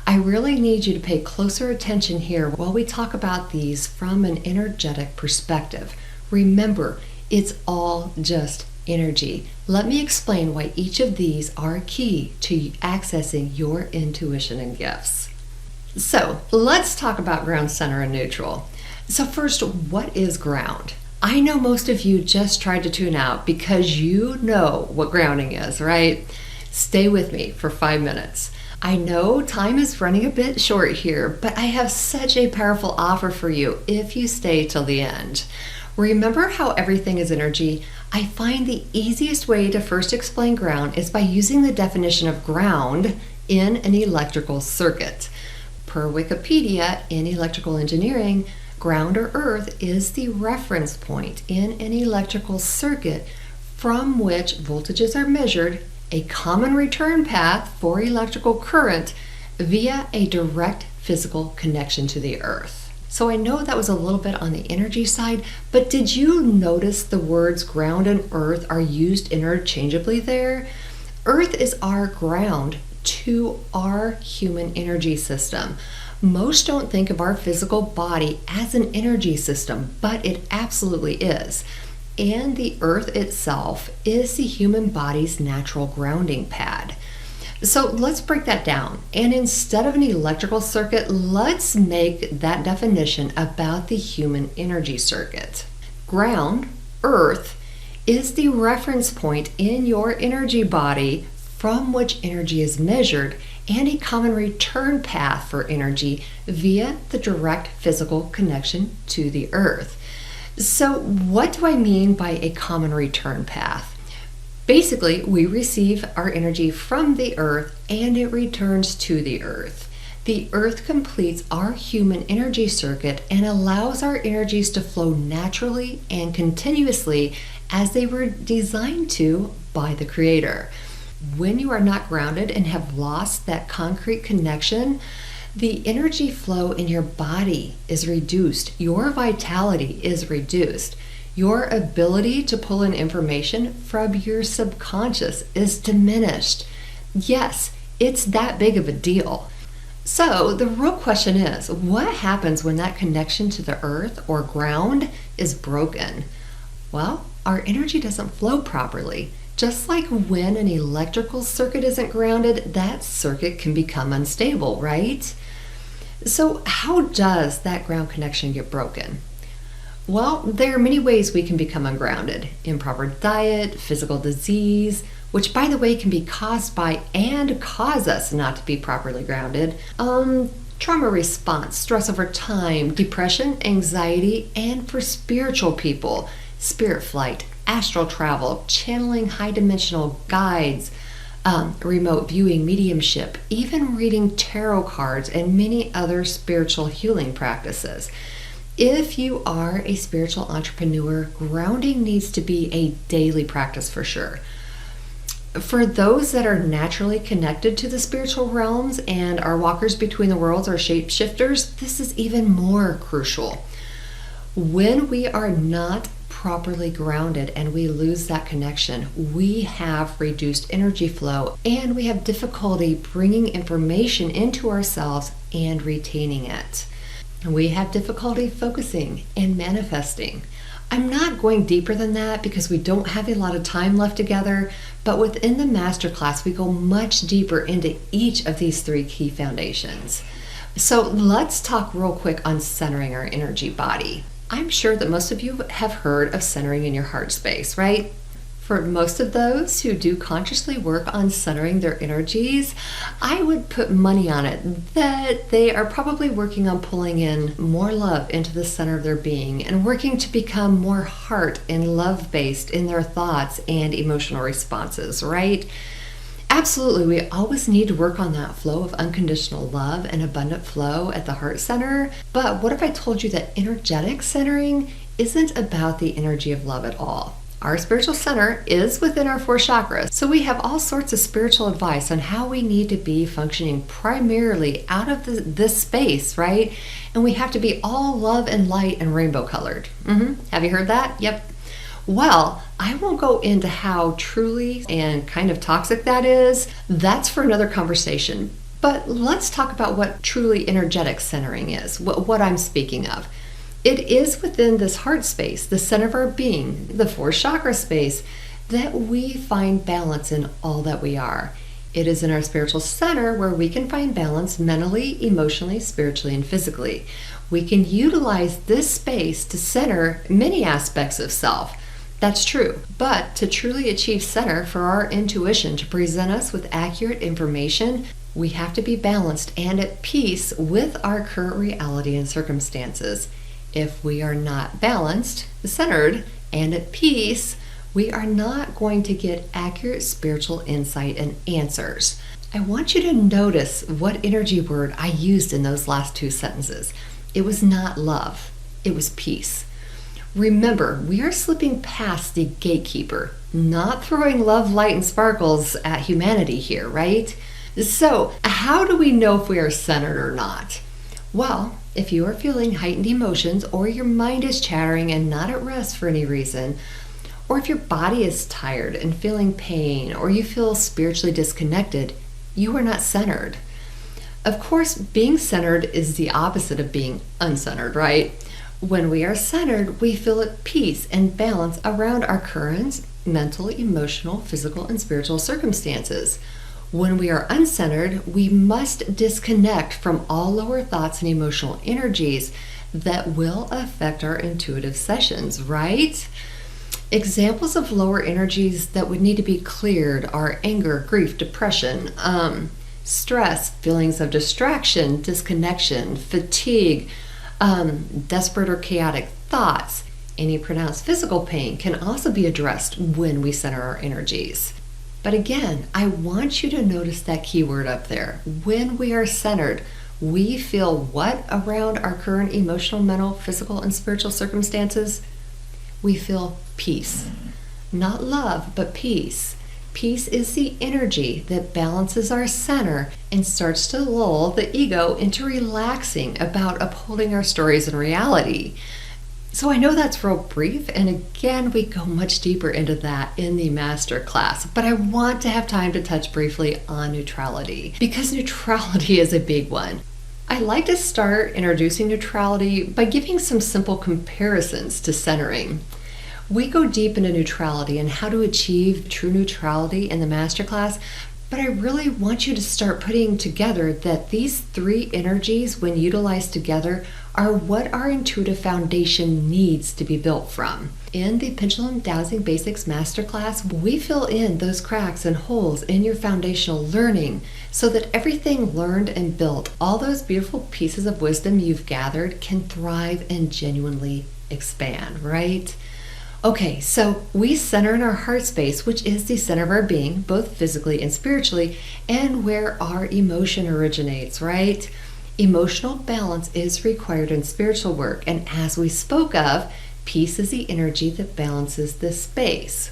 I really need you to pay closer attention here while we talk about these from an energetic perspective. Remember, it's all just energy. Let me explain why each of these are key to accessing your intuition and gifts. So let's talk about ground, center, and neutral. So first, what is ground? I know most of you just tried to tune out because you know what grounding is, right? Stay with me for 5 minutes. I know time is running a bit short here, but I have such a powerful offer for you if you stay till the end. Remember how everything is energy? I find the easiest way to first explain ground is by using the definition of ground in an electrical circuit. Per Wikipedia, in electrical engineering, ground or earth is the reference point in an electrical circuit from which voltages are measured, a common return path for electrical current via a direct physical connection to the earth. So I know that was a little bit on the energy side, but did you notice the words ground and earth are used interchangeably there? Earth is our ground to our human energy system. Most don't think of our physical body as an energy system, but it absolutely is. And the earth itself is the human body's natural grounding pad. So let's break that down. And instead of an electrical circuit, let's make that definition about the human energy circuit. Ground, earth, is the reference point in your energy body from which energy is measured and a common return path for energy via the direct physical connection to the earth. So what do I mean by a common return path? Basically, we receive our energy from the earth and it returns to the earth. The earth completes our human energy circuit and allows our energies to flow naturally and continuously as they were designed to by the Creator. When you are not grounded and have lost that concrete connection, the energy flow in your body is reduced. Your vitality is reduced. Your ability to pull in information from your subconscious is diminished. Yes, it's that big of a deal. So the real question is, what happens when that connection to the earth or ground is broken? Well, our energy doesn't flow properly. Just like when an electrical circuit isn't grounded, that circuit can become unstable, right? So how does that ground connection get broken? Well, there are many ways we can become ungrounded. Improper diet, physical disease, which by the way can be caused by and cause us not to be properly grounded. Trauma response, stress over time, depression, anxiety, and for spiritual people, spirit flight, astral travel, channeling high dimensional guides, remote viewing, mediumship, even reading tarot cards, and many other spiritual healing practices. If you are a spiritual entrepreneur, grounding needs to be a daily practice for sure. For those that are naturally connected to the spiritual realms and are walkers between the worlds or shapeshifters, this is even more crucial. When we are not properly grounded and we lose that connection, we have reduced energy flow and we have difficulty bringing information into ourselves and retaining it. We have difficulty focusing and manifesting. I'm not going deeper than that because we don't have a lot of time left together, but within the masterclass, we go much deeper into each of these three key foundations. So let's talk real quick on centering our energy body. I'm sure that most of you have heard of centering in your heart space, right? For most of those who do consciously work on centering their energies, I would put money on it that they are probably working on pulling in more love into the center of their being and working to become more heart and love-based in their thoughts and emotional responses, right? Absolutely, we always need to work on that flow of unconditional love and abundant flow at the heart center. But what if I told you that energetic centering isn't about the energy of love at all? Our spiritual center is within our 4 chakras, so we have all sorts of spiritual advice on how we need to be functioning primarily out of this space, right? And we have to be all love and light and rainbow colored. Have you heard that? Yep. Well, I won't go into how truly and kind of toxic that is. That's for another conversation. But let's talk about what truly energetic centering is, what I'm speaking of. It is within this heart space, the center of our being, the 4 chakra space, that we find balance in all that we are. It is in our spiritual center where we can find balance mentally, emotionally, spiritually, and physically. We can utilize this space to center many aspects of self. That's true. But to truly achieve center for our intuition to present us with accurate information, we have to be balanced and at peace with our current reality and circumstances. If we are not balanced, centered, and at peace, we are not going to get accurate spiritual insight and answers. I want you to notice what energy word I used in those last 2 sentences. It was not love, it was peace. Remember, we are slipping past the gatekeeper, not throwing love, light, and sparkles at humanity here, right? So, how do we know if we are centered or not? Well, if you are feeling heightened emotions or your mind is chattering and not at rest for any reason, or if your body is tired and feeling pain, or you feel spiritually disconnected, you are not centered. Of course, being centered is the opposite of being uncentered, right? When we are centered, we feel at peace and balance around our current mental, emotional, physical, and spiritual circumstances. When we are uncentered, we must disconnect from all lower thoughts and emotional energies that will affect our intuitive sessions, right? Examples of lower energies that would need to be cleared are anger, grief, depression, stress, feelings of distraction, disconnection, fatigue, desperate or chaotic thoughts. Any pronounced physical pain can also be addressed when we center our energies. But again, I want you to notice that key word up there. When we are centered, we feel what around our current emotional, mental, physical, and spiritual circumstances? We feel peace. Not love, but peace. Peace is the energy that balances our center and starts to lull the ego into relaxing about upholding our stories and reality. So I know that's real brief, and again, we go much deeper into that in the master class, but I want to have time to touch briefly on neutrality, because neutrality is a big one. I like to start introducing neutrality by giving some simple comparisons to centering. We go deep into neutrality and how to achieve true neutrality in the masterclass, But I really want you to start putting together that these three energies, when utilized together, are what our intuitive foundation needs to be built from. In the Pendulum Dowsing Basics Masterclass, we fill in those cracks and holes in your foundational learning so that everything learned and built, all those beautiful pieces of wisdom you've gathered, can thrive and genuinely expand, right? Okay, so we center in our heart space, which is the center of our being, both physically and spiritually, and where our emotion originates, right? Emotional balance is required in spiritual work, and as we spoke of, peace is the energy that balances this space.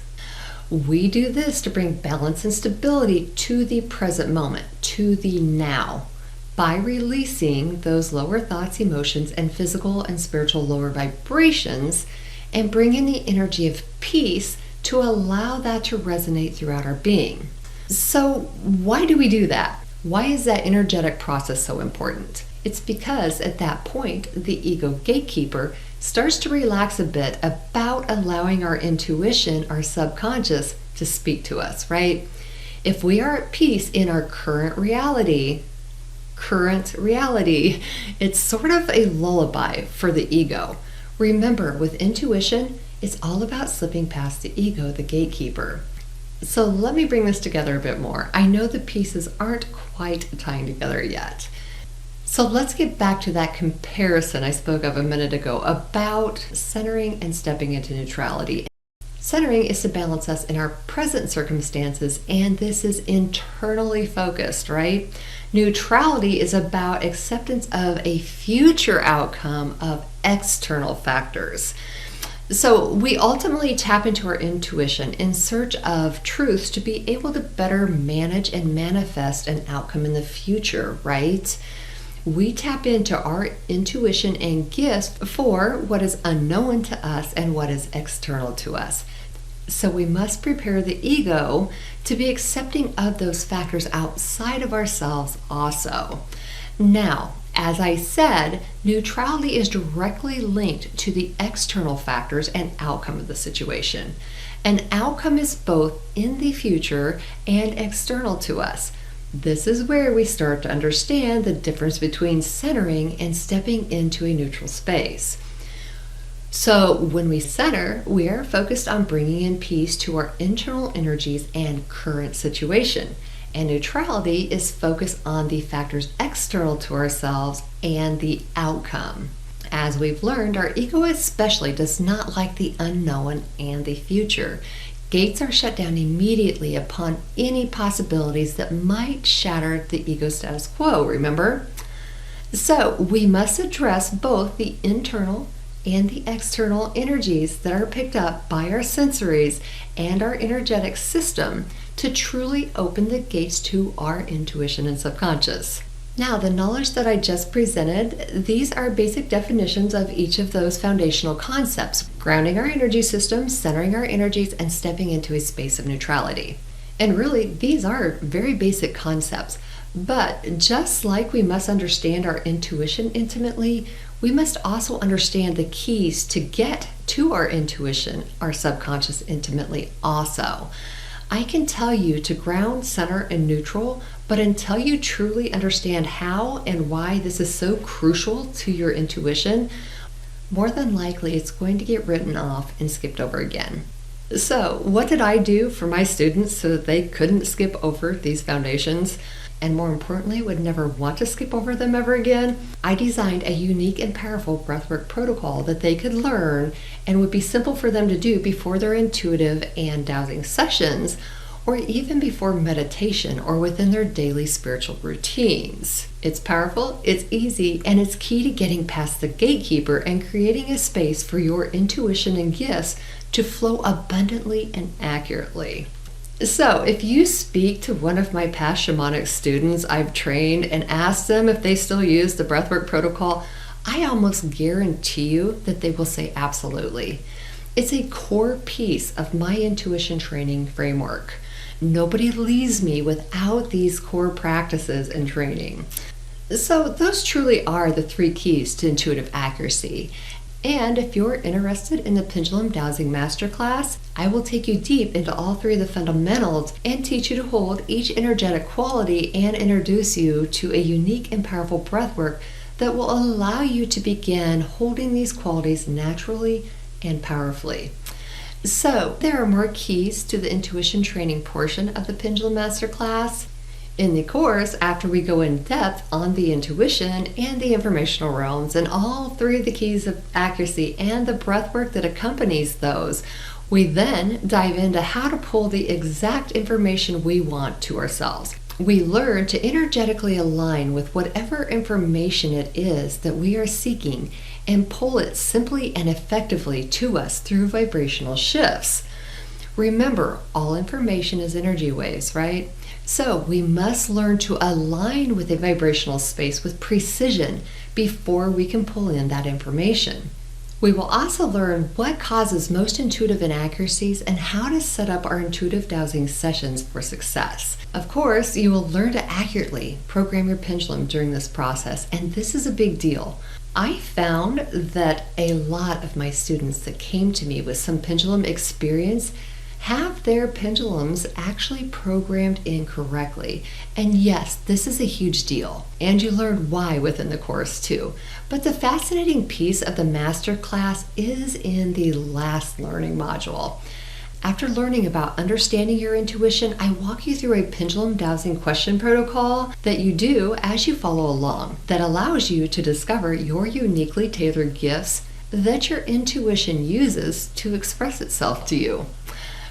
We do this to bring balance and stability to the present moment, to the now, by releasing those lower thoughts, emotions, and physical and spiritual lower vibrations, and bring in the energy of peace to allow that to resonate throughout our being. So why do we do that? Why is that energetic process so important? It's because at that point, the ego gatekeeper starts to relax a bit about allowing our intuition, our subconscious, to speak to us, right? If we are at peace in our current reality, it's sort of a lullaby for the ego. Remember, with intuition, it's all about slipping past the ego, the gatekeeper. So let me bring this together a bit more. I know the pieces aren't quite tying together yet. So let's get back to that comparison I spoke of a minute ago about centering and stepping into neutrality. Centering is to balance us in our present circumstances, and this is internally focused, right? Neutrality is about acceptance of a future outcome of external factors. So we ultimately tap into our intuition in search of truths to be able to better manage and manifest an outcome in the future, right? We tap into our intuition and gifts for what is unknown to us and what is external to us. So we must prepare the ego to be accepting of those factors outside of ourselves also. Now, as I said, neutrality is directly linked to the external factors and outcome of the situation. An outcome is both in the future and external to us. This is where we start to understand the difference between centering and stepping into a neutral space. So when we center, we are focused on bringing in peace to our internal energies and current situation. And neutrality is focused on the factors external to ourselves and the outcome. As we've learned, our ego especially does not like the unknown and the future. Gates are shut down immediately upon any possibilities that might shatter the ego status quo, remember? So we must address both the internal and the external energies that are picked up by our sensories and our energetic system to truly open the gates to our intuition and subconscious. Now, the knowledge that I just presented, these are basic definitions of each of those foundational concepts: grounding our energy system, centering our energies, and stepping into a space of neutrality. And really, these are very basic concepts. But just like we must understand our intuition intimately, we must also understand the keys to get to our intuition, our subconscious, intimately also. I can tell you to ground, center, and neutral, but until you truly understand how and why this is so crucial to your intuition, more than likely it's going to get written off and skipped over again. So, what did I do for my students so that they couldn't skip over these foundations? And more importantly, would never want to skip over them ever again? I designed a unique and powerful breathwork protocol that they could learn and would be simple for them to do before their intuitive and dowsing sessions, or even before meditation or within their daily spiritual routines. It's powerful, it's easy, and it's key to getting past the gatekeeper and creating a space for your intuition and gifts to flow abundantly and accurately. So, if you speak to one of my past shamanic students I've trained and ask them if they still use the breathwork protocol, I almost guarantee you that they will say absolutely. It's a core piece of my intuition training framework. Nobody leaves me without these core practices and training. So, those truly are the three keys to intuitive accuracy. And if you're interested in the Pendulum Dowsing Masterclass, I will take you deep into all three of the fundamentals and teach you to hold each energetic quality and introduce you to a unique and powerful breathwork that will allow you to begin holding these qualities naturally and powerfully. So, there are more keys to the intuition training portion of the Pendulum Masterclass. In the course, after we go in depth on the intuition and the informational realms and all three of the keys of accuracy and the breathwork that accompanies those, we then dive into how to pull the exact information we want to ourselves. We learn to energetically align with whatever information it is that we are seeking and pull it simply and effectively to us through vibrational shifts. Remember, all information is energy waves, right? So we must learn to align with a vibrational space with precision before we can pull in that information. We will also learn what causes most intuitive inaccuracies and how to set up our intuitive dowsing sessions for success. Of course, you will learn to accurately program your pendulum during this process, and this is a big deal. I found that a lot of my students that came to me with some pendulum experience have their pendulums actually programmed incorrectly. And yes, this is a huge deal. And you learn why within the course too. But the fascinating piece of the master class is in the last learning module. After learning about understanding your intuition, I walk you through a pendulum dowsing question protocol that you do as you follow along that allows you to discover your uniquely tailored gifts that your intuition uses to express itself to you.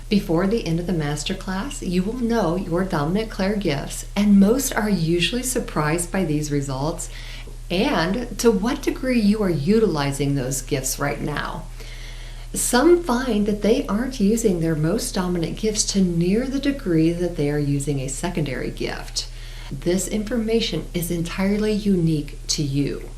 Before the end of the masterclass, you will know your dominant clair gifts, and most are usually surprised by these results and to what degree you are utilizing those gifts right now. Some find that they aren't using their most dominant gifts to near the degree that they are using a secondary gift. This information is entirely unique to you.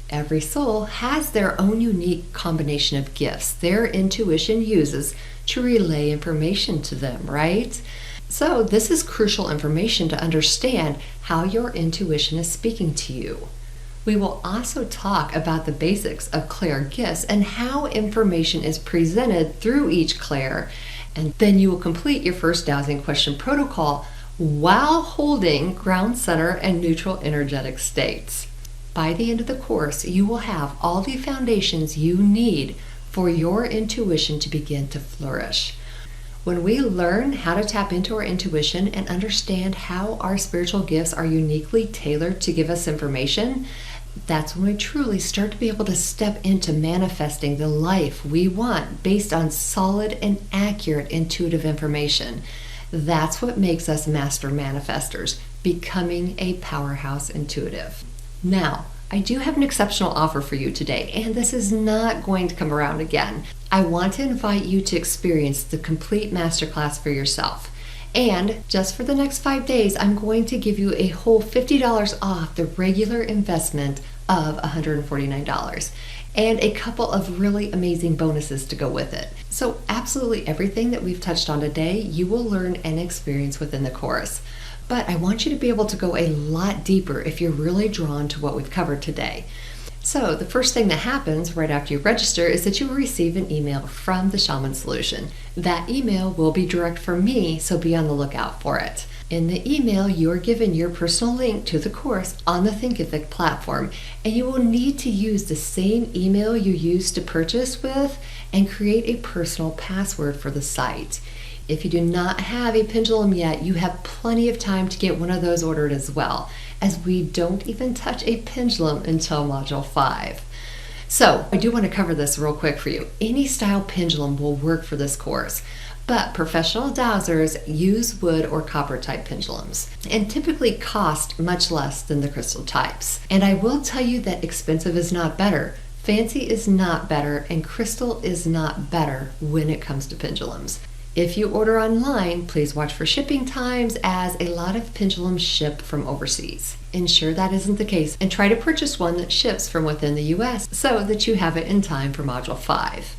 Every soul has their own unique combination of gifts their intuition uses to relay information to them, right? So this is crucial information to understand how your intuition is speaking to you. We will also talk about the basics of clair gifts and how information is presented through each clair, and then you will complete your first dowsing question protocol while holding ground center and neutral energetic states. By the end of the course, you will have all the foundations you need for your intuition to begin to flourish. When we learn how to tap into our intuition and understand how our spiritual gifts are uniquely tailored to give us information, that's when we truly start to be able to step into manifesting the life we want based on solid and accurate intuitive information. That's what makes us master manifestors, becoming a powerhouse intuitive. Now, I do have an exceptional offer for you today, and this is not going to come around again. I want to invite you to experience the complete masterclass for yourself. And just for the next 5 days, I'm going to give you a whole $50 off the regular investment of $149 and a couple of really amazing bonuses to go with it. So absolutely everything that we've touched on today, you will learn and experience within the course. But I want you to be able to go a lot deeper if you're really drawn to what we've covered today. So the first thing that happens right after you register is that you will receive an email from the Shaman Solution. That email will be direct from me, so be on the lookout for it. In the email, you are given your personal link to the course on the Thinkific platform, and you will need to use the same email you used to purchase with and create a personal password for the site. If you do not have a pendulum yet, you have plenty of time to get one of those ordered as well, as we don't even touch a pendulum until Module 5. So, I do want to cover this real quick for you. Any style pendulum will work for this course, but professional dowsers use wood or copper type pendulums and typically cost much less than the crystal types. And I will tell you that expensive is not better. Fancy is not better, and crystal is not better when it comes to pendulums. If you order online, please watch for shipping times, as a lot of pendulums ship from overseas. Ensure that isn't the case and try to purchase one that ships from within the US so that you have it in time for Module 5.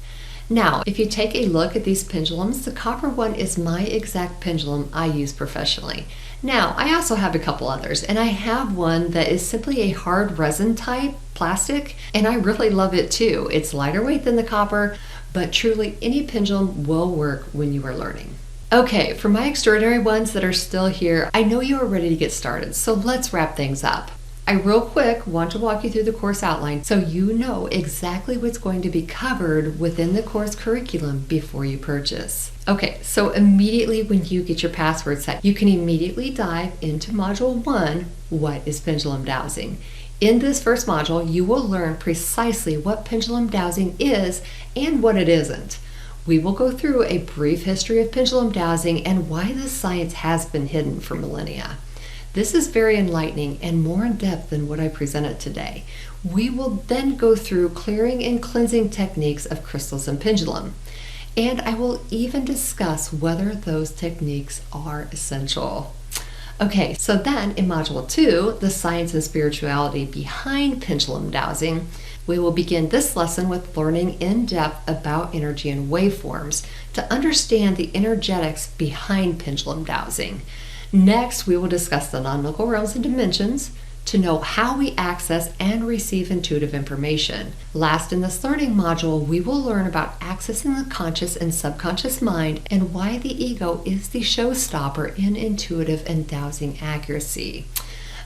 Now, if you take a look at these pendulums, the copper one is my exact pendulum I use professionally. Now, I also have a couple others, and I have one that is simply a hard resin type plastic, and I really love it too. It's lighter weight than the copper, but truly any pendulum will work when you are learning. Okay, for my extraordinary ones that are still here, I know you are ready to get started, so let's wrap things up. I real quick want to walk you through the course outline so you know exactly what's going to be covered within the course curriculum before you purchase. Okay, so immediately when you get your password set, you can immediately dive into Module 1, What is Pendulum Dowsing? In this first module, you will learn precisely what pendulum dowsing is and what it isn't. We will go through a brief history of pendulum dowsing and why this science has been hidden for millennia. This is very enlightening and more in depth than what I presented today. We will then go through clearing and cleansing techniques of crystals and pendulum. And I will even discuss whether those techniques are essential. Okay, so then in Module 2, the science and spirituality behind pendulum dowsing, we will begin this lesson with learning in depth about energy and waveforms to understand the energetics behind pendulum dowsing. Next, we will discuss the non-local realms and dimensions to know how we access and receive intuitive information. Last in this learning module, we will learn about accessing the conscious and subconscious mind and why the ego is the showstopper in intuitive and dowsing accuracy.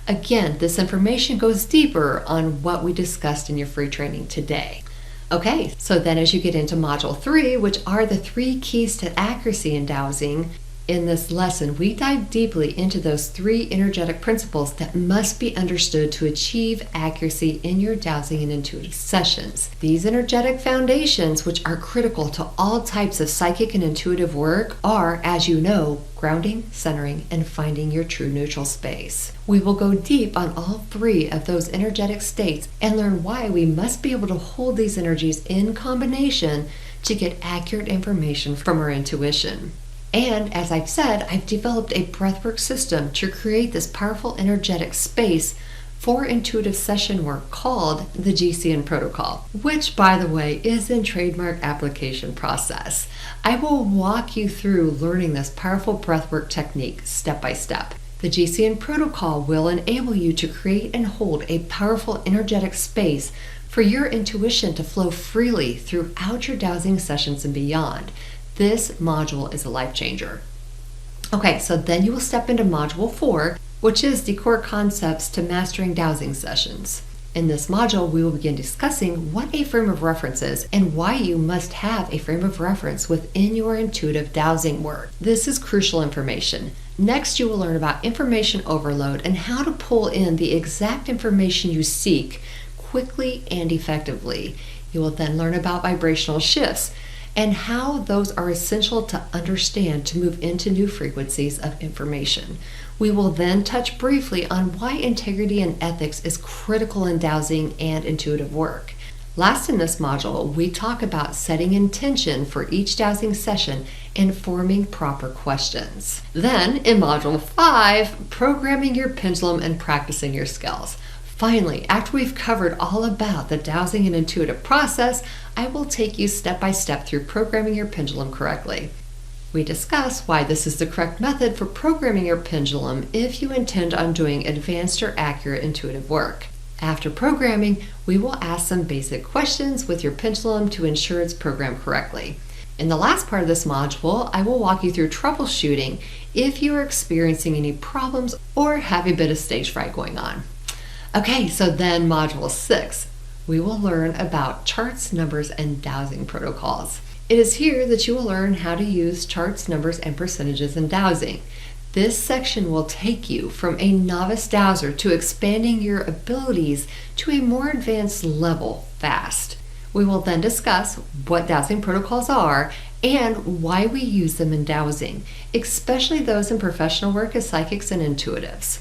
Again, this information goes deeper on what we discussed in your free training today. Okay, so then as you get into Module 3, which are the 3 keys to accuracy in dowsing, in this lesson, we dive deeply into those 3 energetic principles that must be understood to achieve accuracy in your dowsing and intuitive sessions. These energetic foundations, which are critical to all types of psychic and intuitive work, are, as you know, grounding, centering, and finding your true neutral space. We will go deep on all 3 of those energetic states and learn why we must be able to hold these energies in combination to get accurate information from our intuition. And as I've said, I've developed a breathwork system to create this powerful energetic space for intuitive session work called the GCN protocol, which, by the way, is in trademark application process. I will walk you through learning this powerful breathwork technique step by step. The GCN protocol will enable you to create and hold a powerful energetic space for your intuition to flow freely throughout your dowsing sessions and beyond. This module is a life changer. Okay, so then you will step into Module 4, which is the core concepts to mastering dowsing sessions. In this module, we will begin discussing what a frame of reference is and why you must have a frame of reference within your intuitive dowsing work. This is crucial information. Next, you will learn about information overload and how to pull in the exact information you seek quickly and effectively. You will then learn about vibrational shifts and how those are essential to understand to move into new frequencies of information. We will then touch briefly on why integrity and ethics is critical in dowsing and intuitive work. Last in this module, we talk about setting intention for each dowsing session and forming proper questions. Then, in Module 5, programming your pendulum and practicing your skills. Finally, after we've covered all about the dowsing and intuitive process, I will take you step by step through programming your pendulum correctly. We discuss why this is the correct method for programming your pendulum if you intend on doing advanced or accurate intuitive work. After programming, we will ask some basic questions with your pendulum to ensure it's programmed correctly. In the last part of this module, I will walk you through troubleshooting if you are experiencing any problems or have a bit of stage fright going on. Okay, so then Module 6, we will learn about charts, numbers, and dowsing protocols. It is here that you will learn how to use charts, numbers, and percentages in dowsing. This section will take you from a novice dowser to expanding your abilities to a more advanced level fast. We will then discuss what dowsing protocols are and why we use them in dowsing, especially those in professional work as psychics and intuitives.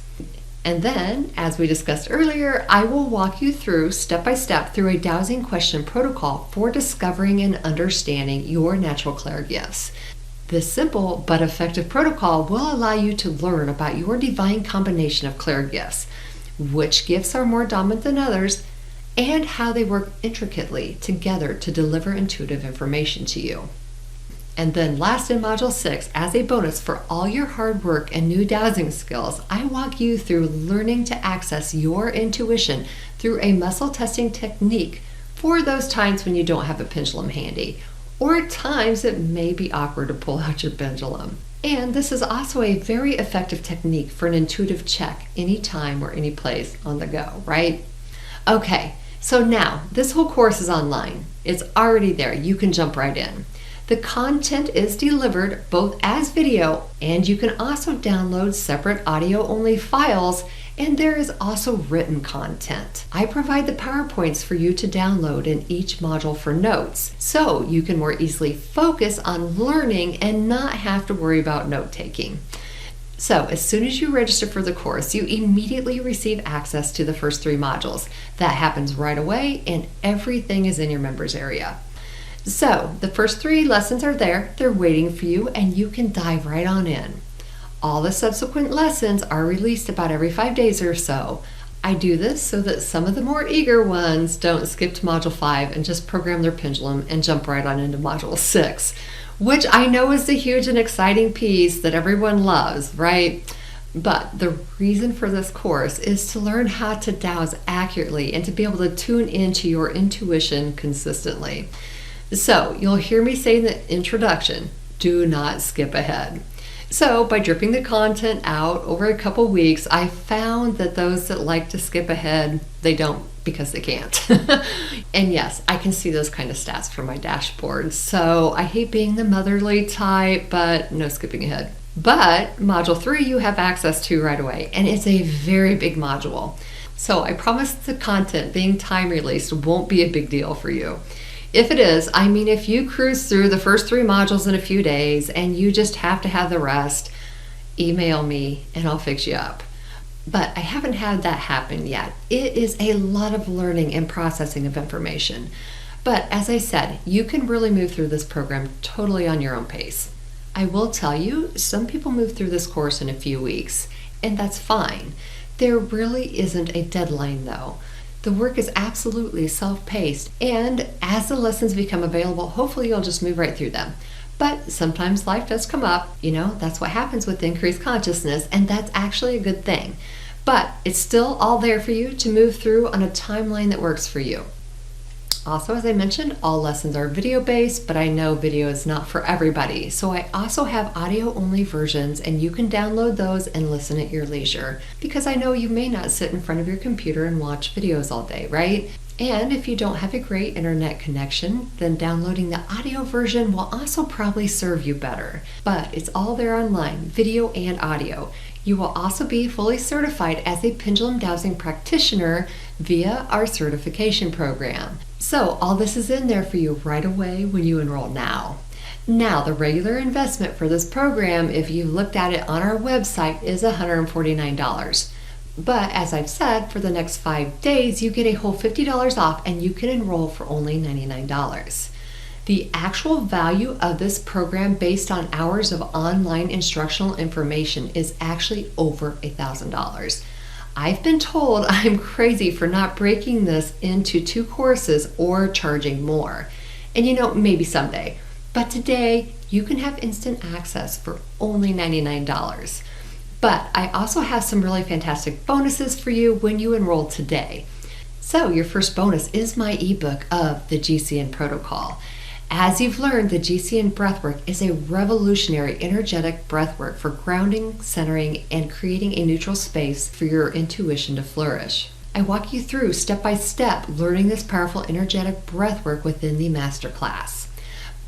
And then, as we discussed earlier, I will walk you through step by step through a dowsing question protocol for discovering and understanding your natural clairgifts. This simple but effective protocol will allow you to learn about your divine combination of clairgifts, which gifts are more dominant than others, and how they work intricately together to deliver intuitive information to you. And then last in Module 6, as a bonus for all your hard work and new dowsing skills, I walk you through learning to access your intuition through a muscle testing technique for those times when you don't have a pendulum handy, or times it may be awkward to pull out your pendulum. And this is also a very effective technique for an intuitive check anytime or any place on the go, right? Okay, so now this whole course is online. It's already there. You can jump right in. The content is delivered both as video, and you can also download separate audio-only files, and there is also written content. I provide the PowerPoints for you to download in each module for notes, so you can more easily focus on learning and not have to worry about note-taking. So as soon as you register for the course, you immediately receive access to the first 3 modules. That happens right away, and everything is in your members area. So the first 3 lessons are there, they're waiting for you, and you can dive right on in. All the subsequent lessons are released about every 5 days or so. I do this so that some of the more eager ones don't skip to Module 5 and just program their pendulum and jump right on into Module 6, which I know is the huge and exciting piece that everyone loves, right? But the reason for this course is to learn how to dowse accurately and to be able to tune into your intuition consistently. So you'll hear me say in the introduction, do not skip ahead. So by dripping the content out over a couple weeks, I found that those that like to skip ahead, they don't because they can't. And yes, I can see those kind of stats from my dashboard. So I hate being the motherly type, but no skipping ahead. But Module 3 you have access to right away, and it's a very big module. So I promise the content being time released won't be a big deal for you. If it is, I mean, if you cruise through the first 3 modules in a few days and you just have to have the rest, email me and I'll fix you up. But I haven't had that happen yet. It is a lot of learning and processing of information. But as I said, you can really move through this program totally on your own pace. I will tell you, some people move through this course in a few weeks, and that's fine. There really isn't a deadline though. The work is absolutely self-paced, and as the lessons become available, hopefully you'll just move right through them. But sometimes life does come up, that's what happens with increased consciousness, and that's actually a good thing. But it's still all there for you to move through on a timeline that works for you. Also, as I mentioned, all lessons are video-based, but I know video is not for everybody. So I also have audio-only versions, and you can download those and listen at your leisure. Because I know you may not sit in front of your computer and watch videos all day, right? And if you don't have a great internet connection, then downloading the audio version will also probably serve you better. But it's all there online, video and audio. You will also be fully certified as a pendulum dowsing practitioner via our certification program. So all this is in there for you right away when you enroll now. Now, the regular investment for this program, if you looked at it on our website, is $149. But as I've said, for the next 5 days, you get a whole $50 off and you can enroll for only $99. The actual value of this program based on hours of online instructional information is actually over $1,000. I've been told I'm crazy for not breaking this into 2 courses or charging more. And maybe someday. But today, you can have instant access for only $99. But I also have some really fantastic bonuses for you when you enroll today. So your first bonus is my ebook of the GCN protocol. As you've learned, the GCN breathwork is a revolutionary energetic breathwork for grounding, centering, and creating a neutral space for your intuition to flourish. I walk you through step by step learning this powerful energetic breathwork within the masterclass.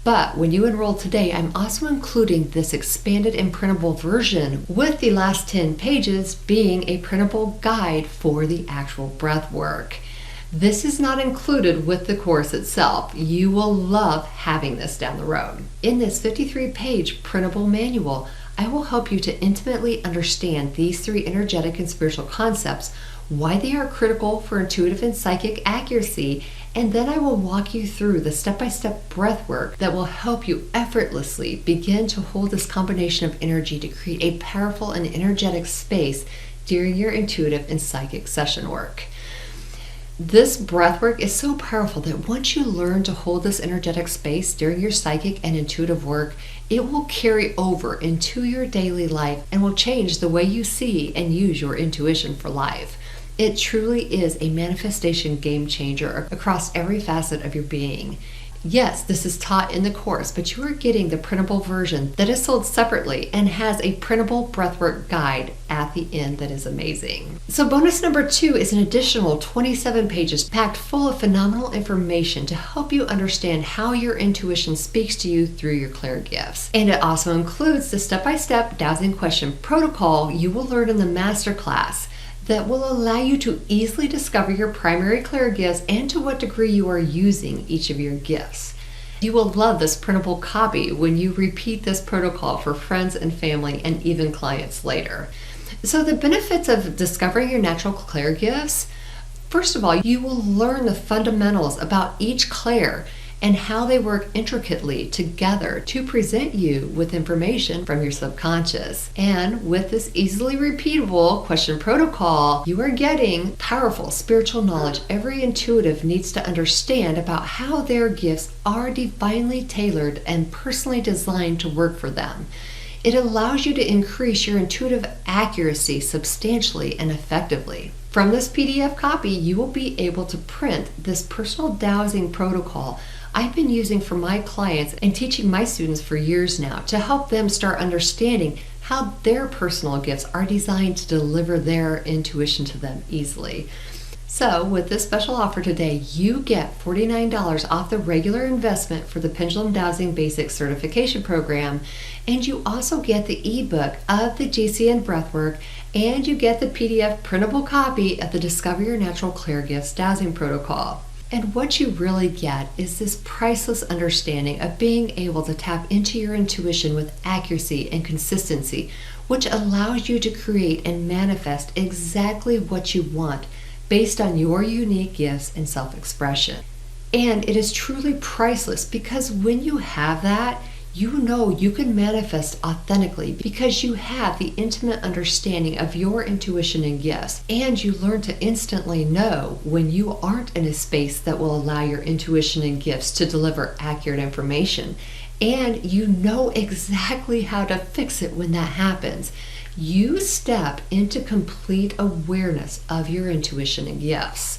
But when you enroll today, I'm also including this expanded and printable version with the last 10 pages being a printable guide for the actual breathwork. This is not included with the course itself. You will love having this down the road. In this 53-page printable manual, I will help you to intimately understand these 3 energetic and spiritual concepts, why they are critical for intuitive and psychic accuracy, and then I will walk you through the step-by-step breath work that will help you effortlessly begin to hold this combination of energy to create a powerful and energetic space during your intuitive and psychic session work. This breathwork is so powerful that once you learn to hold this energetic space during your psychic and intuitive work, it will carry over into your daily life and will change the way you see and use your intuition for life. It truly is a manifestation game changer across every facet of your being. Yes, this is taught in the course, but you are getting the printable version that is sold separately and has a printable breathwork guide at the end that is amazing. So bonus number 2 is an additional 27 pages packed full of phenomenal information to help you understand how your intuition speaks to you through your clair gifts. And it also includes the step-by-step dowsing question protocol you will learn in the masterclass that will allow you to easily discover your primary clair gifts and to what degree you are using each of your gifts. You will love this printable copy when you repeat this protocol for friends and family and even clients later. So the benefits of discovering your natural clair gifts: first of all, you will learn the fundamentals about each clair and how they work intricately together to present you with information from your subconscious. And with this easily repeatable question protocol, you are getting powerful spiritual knowledge every intuitive needs to understand about how their gifts are divinely tailored and personally designed to work for them. It allows you to increase your intuitive accuracy substantially and effectively. From this PDF copy, you will be able to print this personal dowsing protocol I've been using for my clients and teaching my students for years now to help them start understanding how their personal gifts are designed to deliver their intuition to them easily. So with this special offer today, you get $49 off the regular investment for the Pendulum Dowsing Basic Certification Program, and you also get the ebook of the GCN Breathwork, and you get the PDF printable copy of the Discover Your Natural Clair Gifts Dowsing Protocol. And what you really get is this priceless understanding of being able to tap into your intuition with accuracy and consistency, which allows you to create and manifest exactly what you want based on your unique gifts and self-expression. And it is truly priceless because when you have that, you know you can manifest authentically because you have the intimate understanding of your intuition and gifts, and you learn to instantly know when you aren't in a space that will allow your intuition and gifts to deliver accurate information, and you know exactly how to fix it when that happens. You step into complete awareness of your intuition and gifts.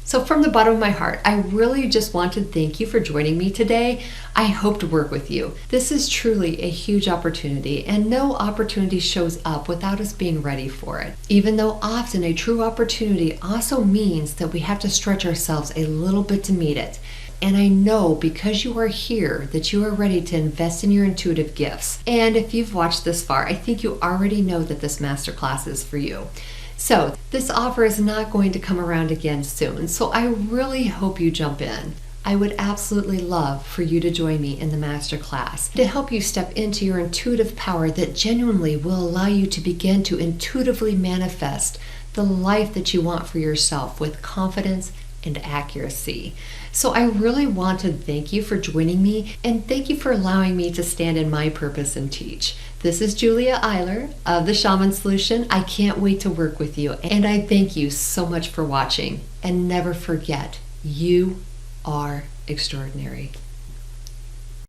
So from the bottom of my heart, I really just want to thank you for joining me today. I hope to work with you. This is truly a huge opportunity, and no opportunity shows up without us being ready for it. Even though often a true opportunity also means that we have to stretch ourselves a little bit to meet it. And I know because you are here that you are ready to invest in your intuitive gifts. And if you've watched this far, I think you already know that this masterclass is for you. So this offer is not going to come around again soon, so I really hope you jump in. I would absolutely love for you to join me in the masterclass to help you step into your intuitive power that genuinely will allow you to begin to intuitively manifest the life that you want for yourself with confidence and accuracy. So I really want to thank you for joining me, and thank you for allowing me to stand in my purpose and teach. This is Julia Eiler of The Shaman Solution. I can't wait to work with you, and I thank you so much for watching. And never forget, you are extraordinary.